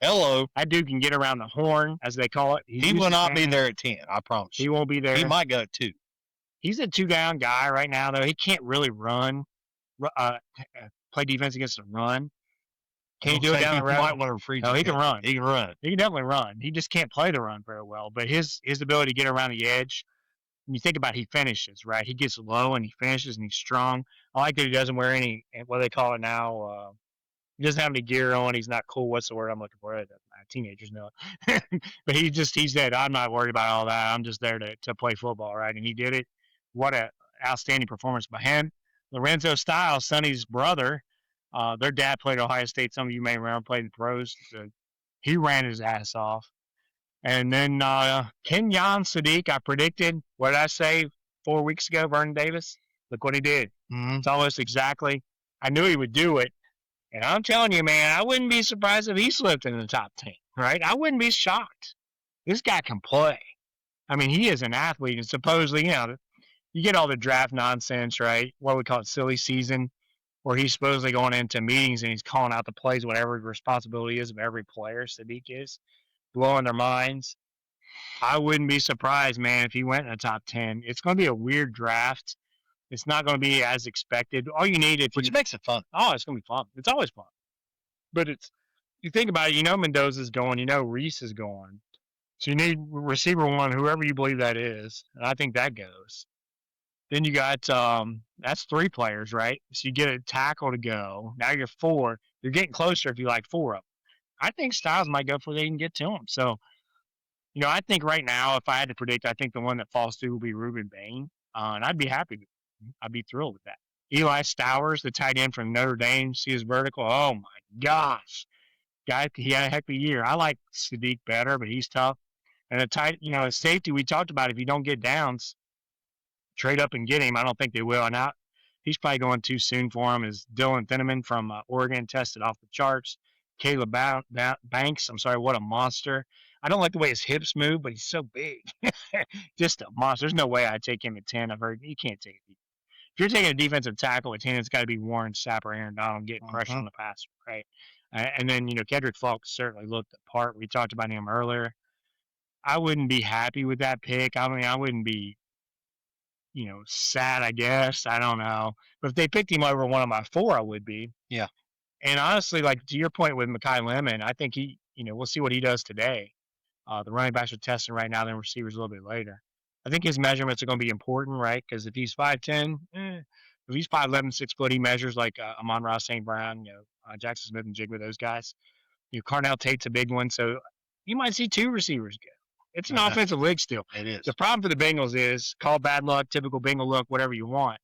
Hello. that dude can get around the horn, as they call it. He will not be there at 10. I promise He you. won't be there. He might go at 2. He's a two-down guy right now, though. He can't really run, play defense against the run. Can he do it down the road? Might want to free. No, he can run. He can run. He can definitely run. He just can't play the run very well. But his ability to get around the edge, when you think about it, he finishes, right? He gets low and he finishes and he's strong. I like that he doesn't wear any, what do they call it now? He doesn't have any gear on. He's not cool. What's the word I'm looking for? Teenagers know it. But he said, I'm not worried about all that. I'm just there to play football, right? And he did it. What an outstanding performance by him. Lorenzo Styles, Sonny's brother, their dad played at Ohio State. Some of you may remember, played in the pros. So he ran his ass off. And then Kenyon Sadiq, I predicted, what did I say 4 weeks ago, Vernon Davis? Look what he did. Mm-hmm. It's almost exactly. I knew he would do it. And I'm telling you, man, I wouldn't be surprised if he slipped in the top 10, right? I wouldn't be shocked. This guy can play. I mean, he is an athlete. And supposedly, you know, you get all the draft nonsense, right? What we call it, silly season, where he's supposedly going into meetings and he's calling out the plays, whatever the responsibility is of every player, Sadiq is, blowing their minds. I wouldn't be surprised, man, if he went in the top 10. It's going to be a weird draft. It's not going to be as expected. All you need, Which makes it fun. Oh, it's going to be fun. It's always fun. But you think about it, you know Mendoza's going, you know Reese is going. So you need receiver one, whoever you believe that is, and I think that goes. Then you got that's 3 players, right? So you get a tackle to go. Now you're 4. You're getting closer if you like 4 of them. I think Styles might go before they can get to him. So I think right now, if I had to predict, I think the one that falls through will be Ruben Bain, and I'd be happy. I'd be thrilled with that. Eli Stowers, the tight end from Notre Dame, see his vertical. Oh my gosh, guy, he had a heck of a year. I like Sadiq better, but he's tough. And a tight, a safety we talked about. If you don't get downs, trade up and get him. I don't think they will. And now he's probably going too soon for him. Is Dylan Thineman from Oregon tested off the charts? Caleb Banks, I'm sorry, what a monster. I don't like the way his hips move, but he's so big. Just a monster. There's no way I'd take him at 10. I've heard you can't take it. If you're taking a defensive tackle at 10, it's got to be Warren Sapp or Aaron Donald getting pressure on the passer, right? And then, Kendrick Falk certainly looked the part. We talked about him earlier. I wouldn't be happy with that pick. I mean, I wouldn't be, sad, I guess. I don't know. But if they picked him over one of my 4, I would be. Yeah. And honestly, like to your point with Mekhi Lemon, I think he, we'll see what he does today. The running backs are testing right now, then receivers a little bit later. I think his measurements are going to be important, right? Because if he's 5'10", if he's 5'11", 6 foot, he measures like Amon-Ra St. Brown, Jackson Smith and Jigba, those guys. Carnell Tate's a big one, so you might see 2 receivers go. It's an offensive league still. It is. The problem for the Bengals is, call bad luck, typical Bengal look, whatever you want.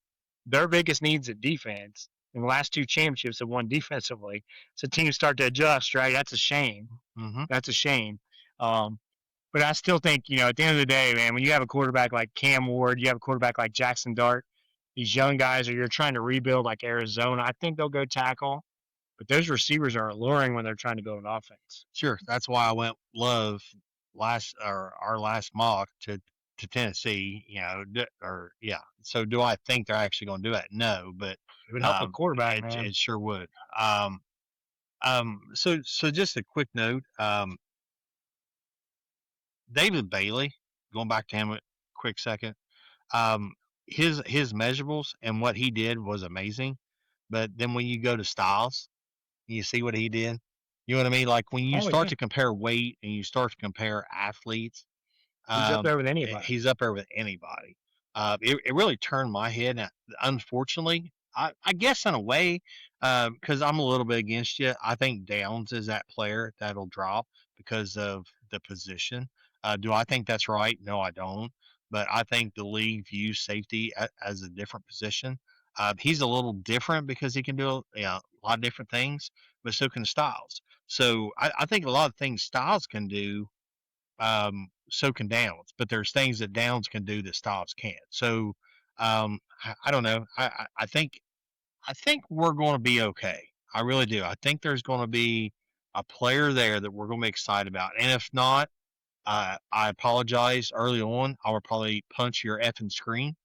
Their biggest needs at defense. In the last 2 championships have won defensively. So teams start to adjust, right? That's a shame. Mm-hmm. That's a shame. But I still think, at the end of the day, man, when you have a quarterback like Cam Ward, you have a quarterback like Jackson Dart, these young guys, or you're trying to rebuild like Arizona, I think they'll go tackle. But those receivers are alluring when they're trying to build an offense. Sure. That's why I went Love our last mock to Tennessee, So do I think they're actually going to do that? No, but it would help a quarterback, man. It sure would. So just a quick note. David Bailey, going back to him a quick second. His measurables and what he did was amazing. But then when you go to Styles, you see what he did. You know what I mean? Like when you start to compare weight and you start to compare athletes, he's up there with anybody. He's up there with anybody. It really turned my head. Now, unfortunately, I guess in a way, because I'm a little bit against you. I think Downs is that player that'll drop because of the position. Do I think that's right? No, I don't. But I think the league views safety as a different position. He's a little different because he can do a lot of different things, but so can Styles. So I think a lot of things Styles can do, so can Downs. But there's things that Downs can do that Styles can't. So I don't know. I think we're going to be okay. I really do. I think there's going to be a player there that we're going to be excited about. And if not, I apologize early on. I will probably punch your effing screen,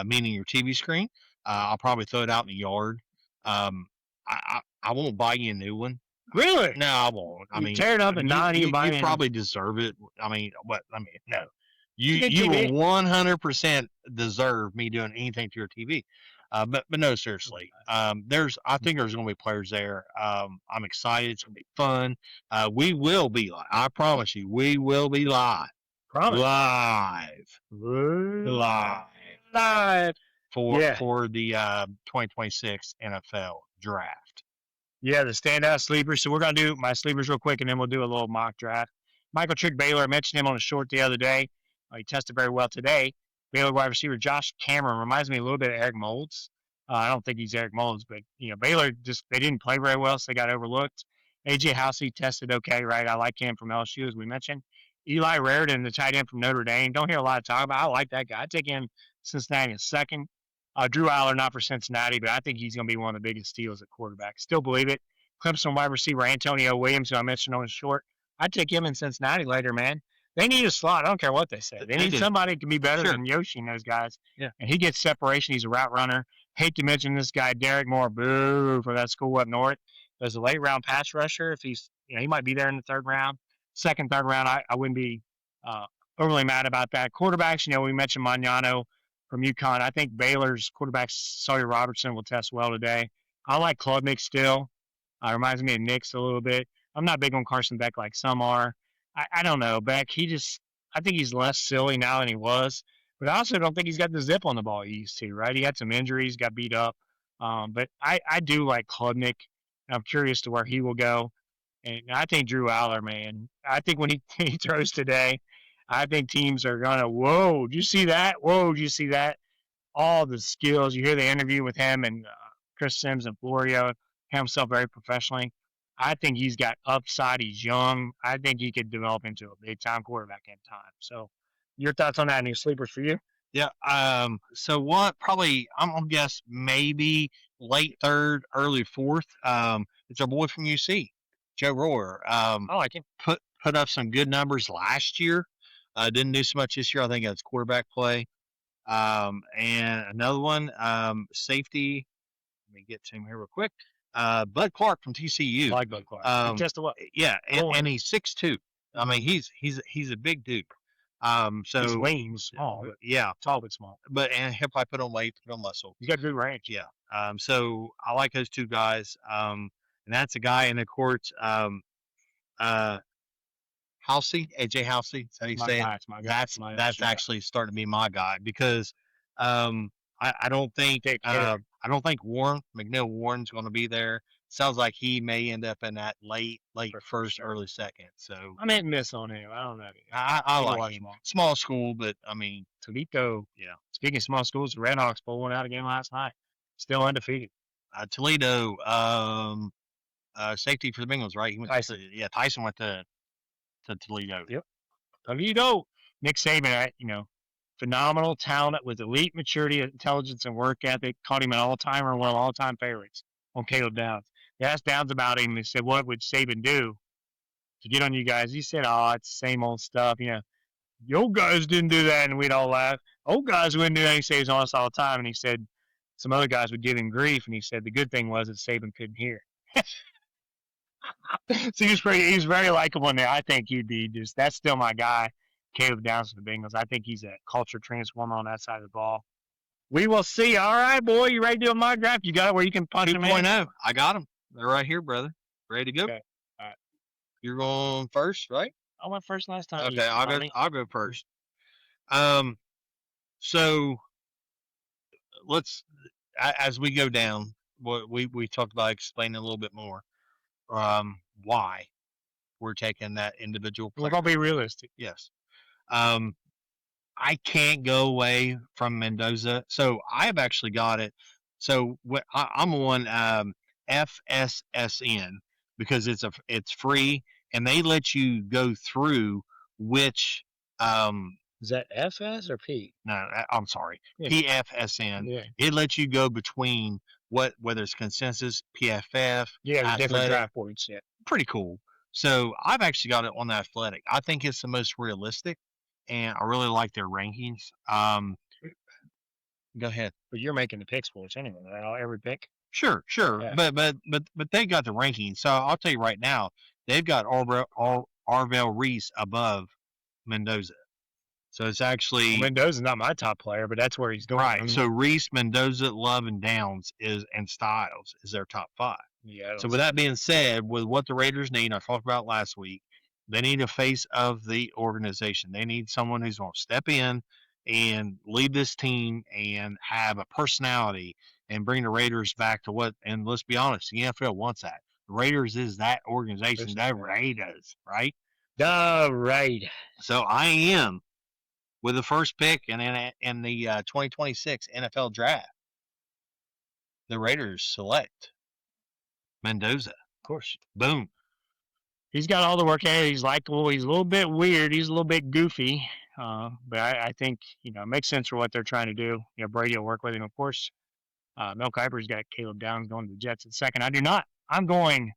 meaning your TV screen. I'll probably throw it out in the yard. I won't buy you a new one. Really? No, I won't. I mean, tear it up and not even buy it. You probably deserve it. I mean, what? I mean, no. You will 100% deserve me doing anything to your TV. But no, seriously. I think there's going to be players there. I'm excited. It's going to be fun. We will be live. I promise you, we will be live. Promise. Live. For the 2026 NFL draft. Yeah, the standout sleepers. So we're going to do my sleepers real quick, and then we'll do a little mock draft. Michael Trick Baylor, I mentioned him on a short the other day. He tested very well today. Baylor wide receiver Josh Cameron reminds me a little bit of Eric Moulds. I don't think he's Eric Moulds, but Baylor they didn't play very well, so they got overlooked. AJ Housey tested okay, right? I like him from LSU, as we mentioned. Eli Raridan, the tight end from Notre Dame. Don't hear a lot of talk about. I like that guy. I'd take him Cincinnati in second. Drew Aller, not for Cincinnati, but I think he's going to be one of the biggest steals at quarterback. Still believe it. Clemson wide receiver Antonio Williams, who I mentioned on his short. I'd take him in Cincinnati later, man. They need a slot. I don't care what they say. They need somebody who can be better than Yoshi and those guys. Yeah. And he gets separation. He's a route runner. Hate to mention this guy, Derek Moore, boo, for that school up north. There's a late round pass rusher. If he's, he might be there in the third round. Second, third round, I wouldn't be overly mad about that. Quarterbacks, we mentioned Magnano from UConn. I think Baylor's quarterback, Sawyer Robertson, will test well today. I like Klubnik still. Reminds me of Nix a little bit. I'm not big on Carson Beck like some are. I don't know, Beck. I think he's less silly now than he was, but I also don't think he's got the zip on the ball he used to. Right? He had some injuries, got beat up. But I do like Klubnik. I'm curious to where he will go. And I think Drew Aller, man. I think when he throws today, I think teams are gonna. Whoa! Did you see that? Whoa! Did you see that? All the skills. You hear the interview with him and Chris Sims and Florio, himself very professionally. I think he's got upside. He's young. I think he could develop into a big time quarterback in time. So, your thoughts on that? Any sleepers for you? Yeah. So what? Probably I'm gonna guess maybe late third, early fourth. It's our boy from UC, Joe Royer. I like him. Put up some good numbers last year. Didn't do so much this year. I think that's quarterback play. And another one, safety. Let me get to him here real quick. Bud Clark from TCU. I like Bud Clark. Just what? Yeah, and he's 6'2". I mean, he's a big dude. So he's lean, he's small. Yeah, tall but small. And he'll probably put on weight, put on muscle. He's got good range. Yeah. So I like those two guys. And that's a guy in the courts. Housey, AJ Housey. That's how you say it. That's actually starting to be my guy because I don't think Warren McNeil Warren's going to be there. Sounds like he may end up in that late first, early second. So I may miss on him. I don't know. I like him. Small school, but I mean Toledo. Yeah. Speaking of small schools, the Redhawks pulled one out again last night. Still undefeated. Toledo, safety for the Bengals, right? He went Tyson. Tyson went to Toledo. Yep. Toledo. Nick Saban, phenomenal talent with elite maturity, intelligence, and work ethic. Called him an all-timer, one of the all-time favorites on Caleb Downs. They asked Downs about him. They said, what would Saban do to get on you guys? He said, it's the same old stuff. The old guys didn't do that, and we'd all laugh. Old guys wouldn't do that. He said he's on us all the time, and he said some other guys would give him grief, and he said the good thing was that Saban couldn't hear. So he's very likable in there. I think he'd be that's still my guy, Caleb Downs for the Bengals. I think he's a culture transformer on that side of the ball. We will see. All right, boy, you ready to do a mock draft? You got it where you can punch them in? 2.0. I got them. They're right here, brother. Ready to go? Okay. All right. You're going first, right? I went first last time. Okay, I'll go first. So let's as we go down, what we talked about explaining a little bit more. Why we're taking that individual player. We're gonna be realistic. Yes. I can't go away from Mendoza, so I've actually got it. So I'm on FSSN because it's free and they let you go through which. Is that FS or P? No, I'm sorry. Yeah. PFSN. Yeah. It lets you go between whether it's consensus, PFF. Yeah, athletic, different draft boards. Yeah. Pretty cool. So I've actually got it on the athletic. I think it's the most realistic, and I really like their rankings. Go ahead. But you're making the picks for us anyway, right? Every pick. Sure. Yeah. But they got the rankings. So I'll tell you right now, they've got Arvell Reese above Mendoza. So it's actually Mendoza's not my top player, but that's where he's going. Right. So Reese, Mendoza, Love, and Downs and Styles is their top 5. Yeah. So with that being said, with what the Raiders need, I talked about last week, they need a face of the organization. They need someone who's going to step in and lead this team and have a personality and bring the Raiders back to what. And let's be honest, the NFL wants that. The Raiders is that organization. The Raiders, right? The Raiders. So I am. With the first pick and in the 2026 NFL draft, the Raiders select Mendoza. Of course. Boom. He's got all the work ahead. He's likable. He's a little bit weird. He's a little bit goofy. But I think, it makes sense for what they're trying to do. Brady will work with him, of course. Mel Kiper's got Caleb Downs going to the Jets at second. I do not. I'm going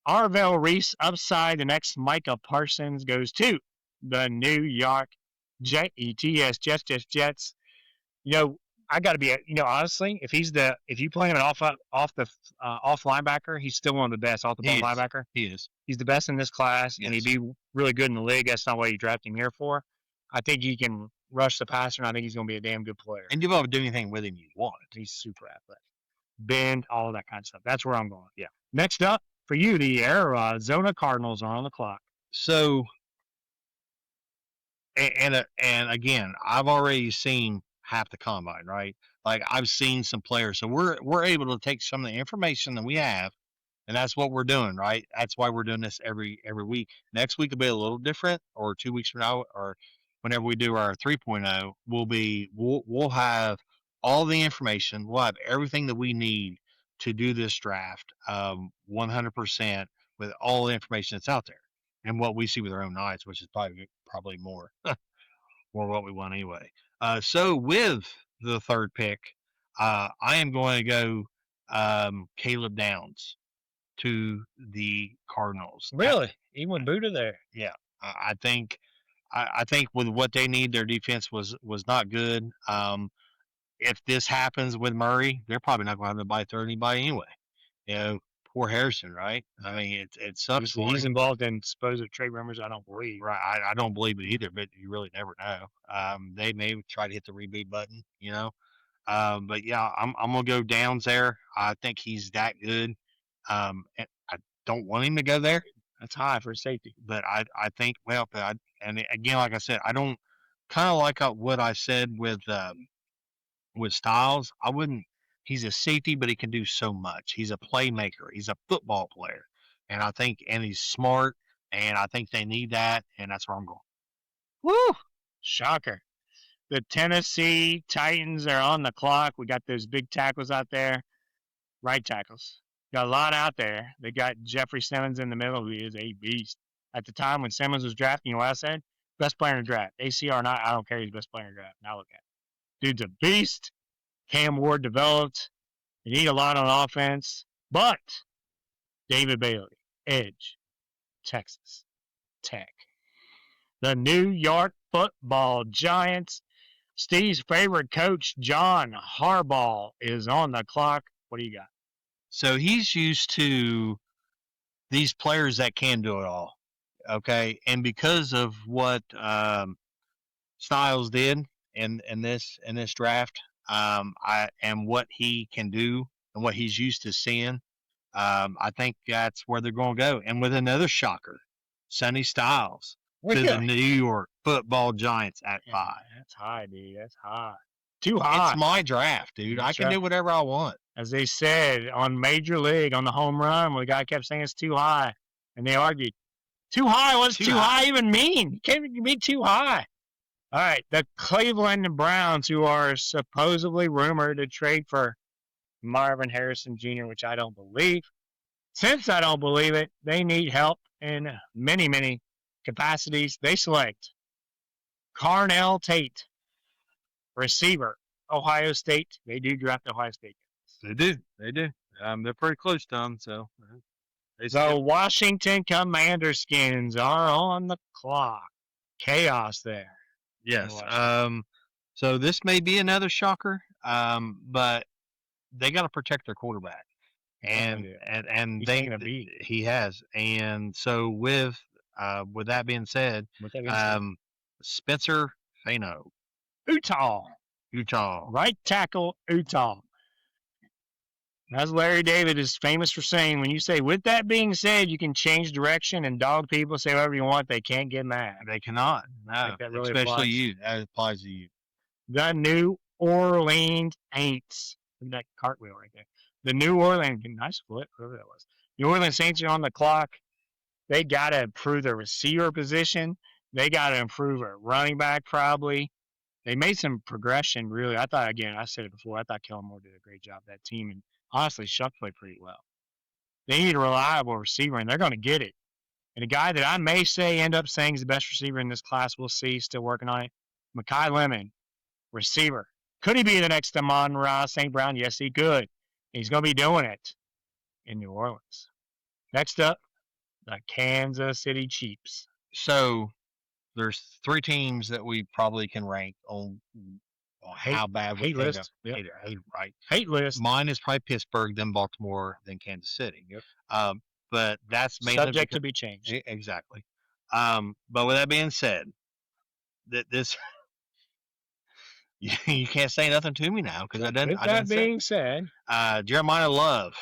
Arvell Reese upside. The next Micah Parsons goes to the New York Jets. I got to be, honestly, if you play him an off linebacker, he's still one of the best off the ball linebacker. He is. He's the best in this class, and he'd be really good in the league. That's not what you draft him here for. I think he can rush the passer, and I think he's going to be a damn good player. And you'll be able to do anything with him you want. He's super athletic. Bend, all of that kind of stuff. That's where I'm going. Yeah. Next up, for you, the Arizona Cardinals are on the clock. So and again, I've already seen half the combine, right? Like I've seen some players, so we're able to take some of the information that we have, and that's what we're doing, right? That's why we're doing this every week. Next week will be a little different, or 2 weeks from now, or whenever we do our 3.0, we'll have all the information. We'll have everything that we need to do this draft, 100% with all the information that's out there and what we see with our own eyes, which is probably more more what we want anyway. So with the third pick, I am going to go Caleb Downs to the Cardinals. Really? He went Buddha there. Yeah, I think I think with what they need, their defense was not good. If this happens with Murray, they're probably not going to have anybody throw anybody anyway. You know, poor Harrison, right? I mean, it sucks. He's involved in supposed trade rumors. I don't believe. Right, I don't believe it either, but you really never know. They may try to hit the reboot button, you know. But yeah, I'm gonna go Downs there. I think he's that good. And I don't want him to go there. That's high for safety. But I think and again, like I said, I don't kind of like what I said with Styles. I wouldn't. He's a safety, but he can do so much. He's a playmaker. He's a football player, and he's smart. And I think they need that, and that's where I'm going. Woo! Shocker. The Tennessee Titans are on the clock. We got those big tackles out there, right tackles. Got a lot out there. They got Jeffrey Simmons in the middle, who is a beast. At the time when Simmons was drafted, you know what I said? Best player in the draft. ACR or not, I don't care. He's best player in the draft. Now look at it. Dude's a beast. Cam Ward developed. They need a lot on offense. But David Bailey, edge, Texas Tech. The New York Football Giants. Steve's favorite coach, John Harbaugh, is on the clock. What do you got? So he's used to these players that can do it all. Okay. And because of what Styles did in this draft, and what he can do and what he's used to seeing, I think that's where they're going to go. And with another shocker, Sonny Styles to the New York Football Giants at 5. That's high, dude. That's high. Too high. It's my draft, dude. I can do whatever I want. As they said on Major League, on the home run, where the guy kept saying it's too high. And they argued, too high? What's too high even mean? You can't be too high. All right, the Cleveland Browns, who are supposedly rumored to trade for Marvin Harrison Jr., which I don't believe. Since I don't believe it, they need help in many, many capacities. They select Carnell Tate, receiver, Ohio State. They do draft Ohio State. They do. They're pretty close to them, so. The Washington Commander Skins are on the clock. Chaos there. Yes. So this may be another shocker, but they got to protect their quarterback, and he has. And so with that being said, Spencer Fano, Utah, right tackle, Utah. As Larry David is famous for saying, when you say, with that being said, you can change direction and dog people, say whatever you want, they can't get mad. They cannot. No, really especially applies. You. That applies to you. The New Orleans Saints. Look at that cartwheel right there. The New Orleans, nice flip, whoever that was. New Orleans Saints are on the clock. They got to improve their receiver position. They got to improve a running back probably. They made some progression, really. I thought, again, I said it before, I thought Kellen Moore did a great job with that team. And honestly, Shuck played pretty well. They need a reliable receiver, and they're going to get it. And a guy that I may end up saying is the best receiver in this class, we'll see, still working on it, Mekhi Lemon, receiver. Could he be the next Amon-Ra St. Brown? Yes, he could. He's going to be doing it in New Orleans. Next up, the Kansas City Chiefs. So there's 3 teams that we probably can rank on how bad we hate list. Yep. Right. Hate list. Mine is probably Pittsburgh, then Baltimore, then Kansas City. Yep. But that's mainly subject to be changed. Exactly. But with that being said, this you can't say nothing to me now because I didn't. With that being said, Jeremiah Love,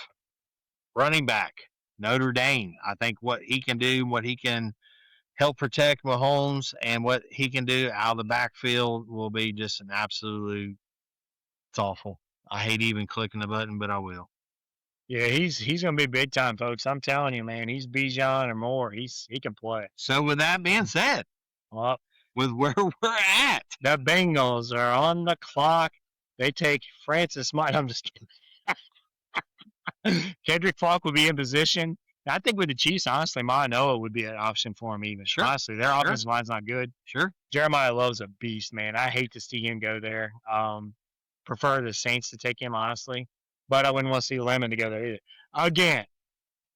running back, Notre Dame. I think what he can do, what he can help protect Mahomes, and what he can do out of the backfield will be just an absolute. It's awful. I hate even clicking the button, but I will. Yeah, he's gonna be big time, folks. I'm telling you, man. He's Bijan or more. He can play. So with that being said, Well, with where we're at, the Bengals are on the clock. They take Francis Might. I'm just kidding. Kendrick Falk would be in position. I think with the Chiefs, honestly, Manoa would be an option for him even. Sure. Honestly, their offensive line's not good. Sure. Jeremiah Love's a beast, man. I hate to see him go there. Prefer the Saints to take him, honestly. But I wouldn't want to see Lemon to go there either. Again,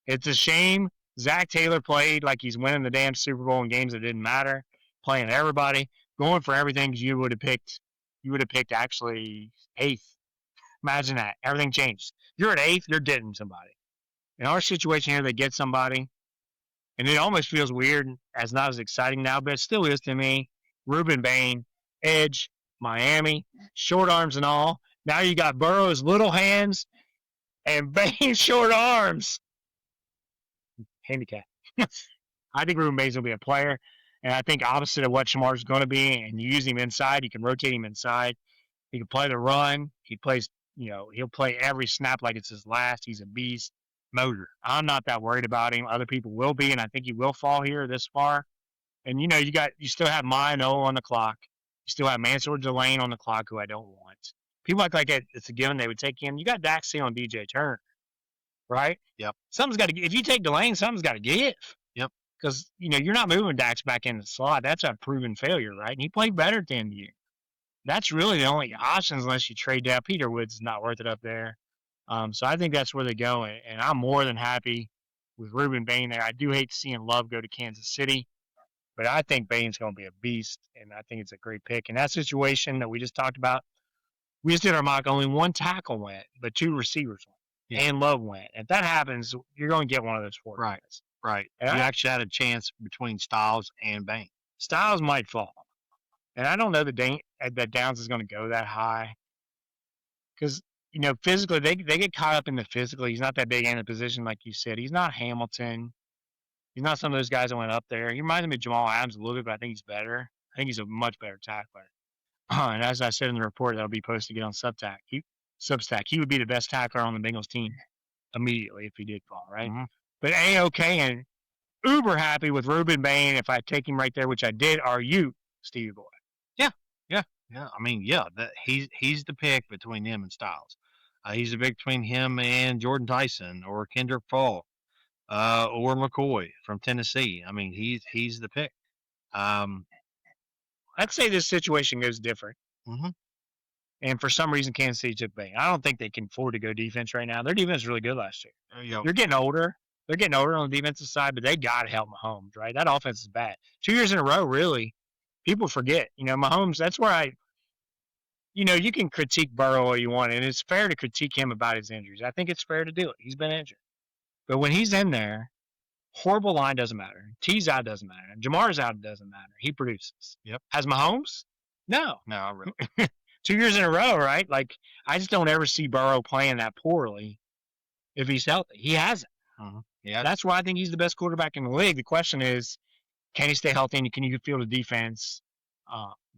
it's a shame Zach Taylor played like he's winning the damn Super Bowl in games that didn't matter, playing everybody, going for everything you would have picked. You would have picked actually eighth. Imagine that. Everything changed. You're at eighth, you're getting somebody. In our situation here, they get somebody, and it almost feels weird as not as exciting now, but it still is to me. Reuben Bain, edge, Miami, short arms and all. Now you got Burrow's little hands and Bain's short arms. Handicap. I think Reuben Bain's going to be a player, and I think opposite of what Shamar's going to be, and you use him inside, you can rotate him inside. He can play the run. He plays, he'll play every snap like it's his last. He's a beast. Motor. I'm not that worried about him. Other people will be, and I think he will fall here this far. And you still have Mano on the clock. You still have Mansour Delane on the clock, who I don't want. People act like it's a given they would take him. You got Dax on DJ Turner, right? Yep. Something's got to. If you take Delane, something's got to give. Yep. Because you're not moving Dax back in the slot. That's a proven failure, right? And he played better at the end of the year. That's really the only options unless you trade down. Peter Woods is not worth it up there. So I think that's where they go, and I'm more than happy with Reuben Bain there. I do hate seeing Love go to Kansas City, but I think Bain's going to be a beast, and I think it's a great pick. In that situation that we just talked about, we just did our mock. Only one tackle went, but two receivers went, and Love went. If that happens, you're going to get one of those four guys. Right. And you actually had a chance between Styles and Bain. Styles might fall, and I don't know that Downs is going to go that high because physically, they get caught up in the physical. He's not that big in the position, like you said. He's not Hamilton. He's not some of those guys that went up there. He reminds me of Jamal Adams a little bit, but I think he's better. I think he's a much better tackler. And as I said in the report that'll be posted again on Substack, he would be the best tackler on the Bengals team immediately if he did fall, right? Mm-hmm. But A-OK and uber happy with Reuben Bain if I take him right there, which I did. Are you, Stevie Boy? Yeah. I mean, that he's the pick between him and Styles. He's the pick between him and Jordan Tyson or Kendrick Falk or McCoy from Tennessee. I mean, he's the pick. I'd say this situation goes different. Mm-hmm. And for some reason, Kansas City took Bain. I don't think they can afford to go defense right now. Their defense was really good last year. Yep. They're getting older. They're getting older on the defensive side, but they got to help Mahomes, right? That offense is bad. 2 years in a row, really. People forget. Mahomes, that's where you can critique Burrow all you want, and it's fair to critique him about his injuries. I think it's fair to do it. He's been injured. But when he's in there, horrible line doesn't matter. T's out doesn't matter. Jamar's out doesn't matter. He produces. Yep. Has Mahomes? No. No, really. 2 years in a row, right? Like, I just don't ever see Burrow playing that poorly if he's healthy. He hasn't. Mm-hmm. Yeah. That's why I think he's the best quarterback in the league. The question is, can he stay healthy and can you field a defense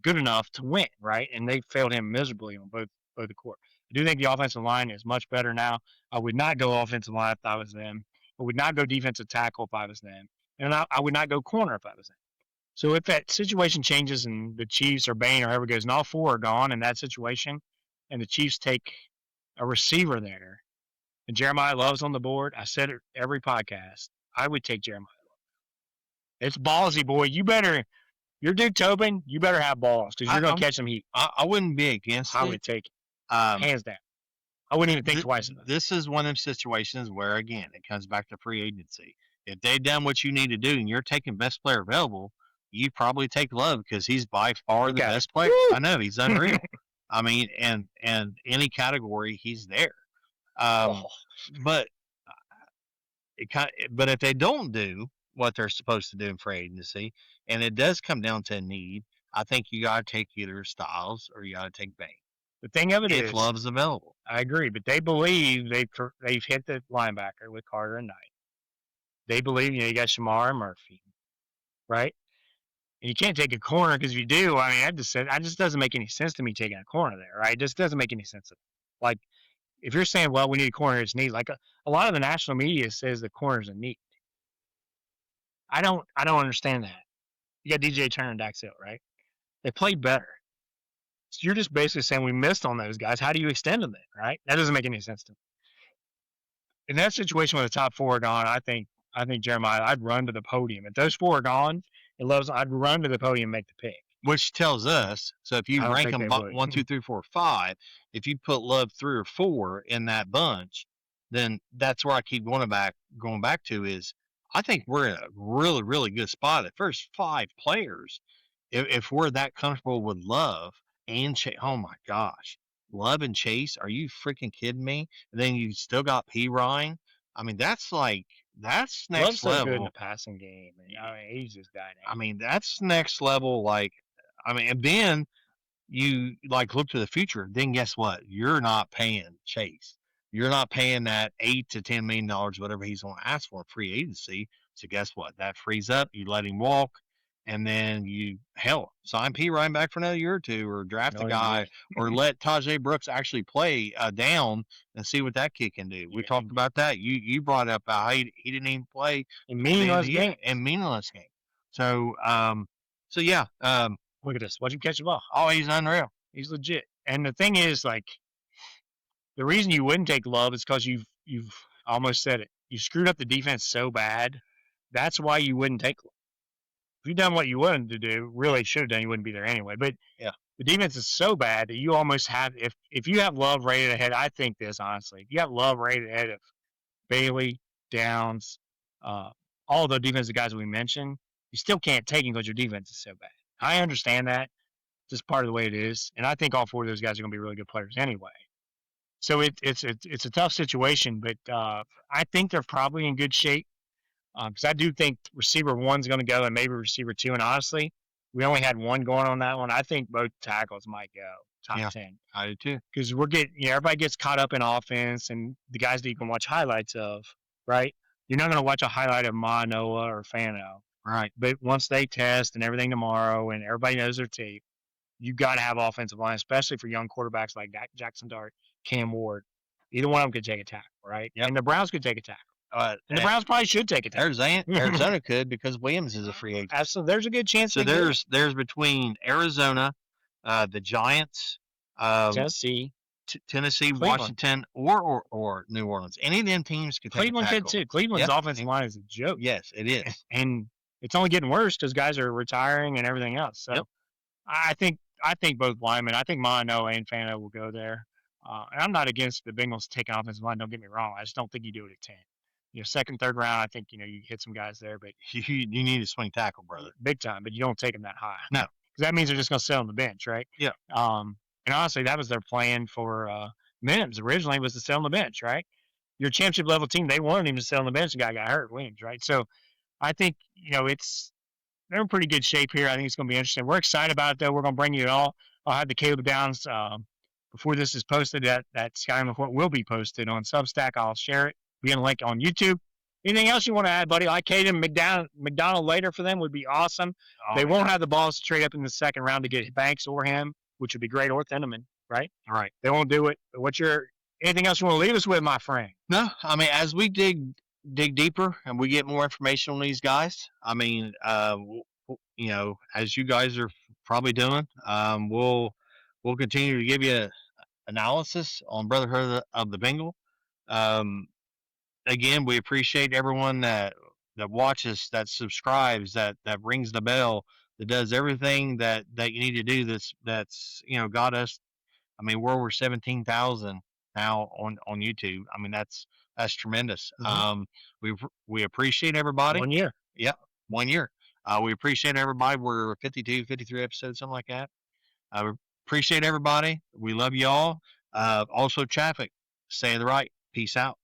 good enough to win, right? And they failed him miserably on both the court. I do think the offensive line is much better now. I would not go offensive line if I was them. I would not go defensive tackle if I was them. And I would not go corner if I was them. So if that situation changes and the Chiefs or Bain or whoever goes and all four are gone in that situation and the Chiefs take a receiver there and Jeremiah Love's on the board, I said it every podcast, I would take Jeremiah Love. It's ballsy, boy. You're Duke Tobin, you better have balls because you're going to catch some heat. I wouldn't be against it. I would take it. Hands down. I wouldn't even think twice about it. This is one of them situations where, again, it comes back to free agency. If they've done what you need to do and you're taking best player available, you probably take Love because he's by far the best player. Woo! I know, he's unreal. I mean, and any category, he's there. But if they don't do what they're supposed to do in free agency, and it does come down to a need, I think you got to take either Styles or you got to take Bain. The thing of it is, if Love's available, I agree, but they believe they've hit the linebacker with Carter and Knight. They believe you got Shamar and Murphy, right? And you can't take a corner because if you do, I mean, that just doesn't make any sense to me taking a corner there, right? It just doesn't make any sense. Like, if you're saying, well, we need a corner, it's need. Like a lot of the national media says the corner's a need. I don't understand that. You got DJ Turner and Dax Hill, right? They played better. So you're just basically saying we missed on those guys. How do you extend them then, right? That doesn't make any sense to me. In that situation with the top four are gone, I think Jeremiah, I'd run to the podium. If those four are gone, I'd run to the podium and make the pick. Which tells us, so if you rank them 1, 2, 3, 4, 5, if you put Love 3 or 4 in that bunch, then that's where I keep going back to is I think we're in a really, really good spot. The first 5 players, if we're that comfortable with Love and Chase, oh my gosh, Love and Chase, are you freaking kidding me? And then you still got P. Ryan. I mean, that's next Love's so level. Good in the passing game. I mean, he's this guy now. I mean, that's next level. Like, I mean, and then you like look to the future. Then guess what? You're not paying Chase. You're not paying that $8 to $10 million, whatever he's going to ask for in free agency. So guess what? That frees up. You let him walk, and then you sign P. Ryan back for another year or two, or draft a guy, or let Tajay Brooks actually play down and see what that kid can do. We talked about that. You brought up how he didn't even play in meaningless game. So yeah. Look at this. Watch him catch the ball. Oh, he's unreal. He's legit. And the thing is, like, the reason you wouldn't take Love is because you've almost said it. You screwed up the defense so bad. That's why you wouldn't take Love. If you'd done what you wanted to do, really should have done, you wouldn't be there anyway. But yeah, the defense is so bad that you almost have, if you have Love rated ahead, I think this, honestly, if you have Love rated ahead of Bailey, Downs, all the defensive guys that we mentioned, you still can't take him because your defense is so bad. I understand that. It's just part of the way it is. And I think all 4 of those guys are going to be really good players anyway. So it's a tough situation, but I think they're probably in good shape because I do think receiver 1's going to go and maybe receiver 2. And honestly, we only had 1 going on that one. I think both tackles might go top 10. I do too. Because everybody gets caught up in offense and the guys that you can watch highlights of, right? You're not going to watch a highlight of Noah or Fano. Right. But once they test and everything tomorrow and everybody knows their tape, you got to have offensive line, especially for young quarterbacks like Jackson Dart, Cam Ward. Either one of them could take a tackle, right? Yep. And the Browns could take a tackle. And the Browns probably should take a tackle. Arizona could because Williams is a free agent. Absolutely. There's a good chance. So there's between Arizona, the Giants, Tennessee, Cleveland. Washington, or New Orleans. Any of them teams could take Cleveland a tackle. could too. Cleveland's offensive line is a joke. Yes, it is. And it's only getting worse because guys are retiring and everything else. So I think both linemen. I think Mono and Fano will go there. And I'm not against the Bengals taking offensive line. Don't get me wrong. I just don't think you do it at 10. Second, third round, I think you hit some guys there, but you need a swing tackle, brother, big time. But you don't take them that high. No, because that means they're just going to sit on the bench, right? Yeah. And honestly, that was their plan for Mims originally, was to sit on the bench, right? Your championship level team, they wanted him to sit on the bench. The guy got hurt, Williams, right? So I think they're in pretty good shape here. I think it's going to be interesting. We're excited about it, though. We're going to bring you it all. I'll have the Caleb Downs before this is posted. That Sky Report will be posted on Substack. I'll share it. Be in a link on YouTube. Anything else you want to add, buddy? Like Caden McDonald later for them would be awesome. They won't have the balls to trade up in the second round to get Banks or him, which would be great, or Thieneman, right? All right. They won't do it. But anything else you want to leave us with, my friend? No, I mean, as we dig deeper and we get more information on these guys, I mean, as you guys are probably doing, we'll continue to give you analysis on Brotherhood of the Bengal. Again, we appreciate everyone that watches, that subscribes, that rings the bell, that does everything that you need to do. That's got us. I mean, we're over 17,000 now on YouTube. I mean, that's tremendous. Mm-hmm. We appreciate everybody. 1 year. Yeah, 1 year. We appreciate everybody. We're 52, 53 episodes, something like that. We appreciate everybody. We love y'all. Also, traffic. Stay to the right. Peace out.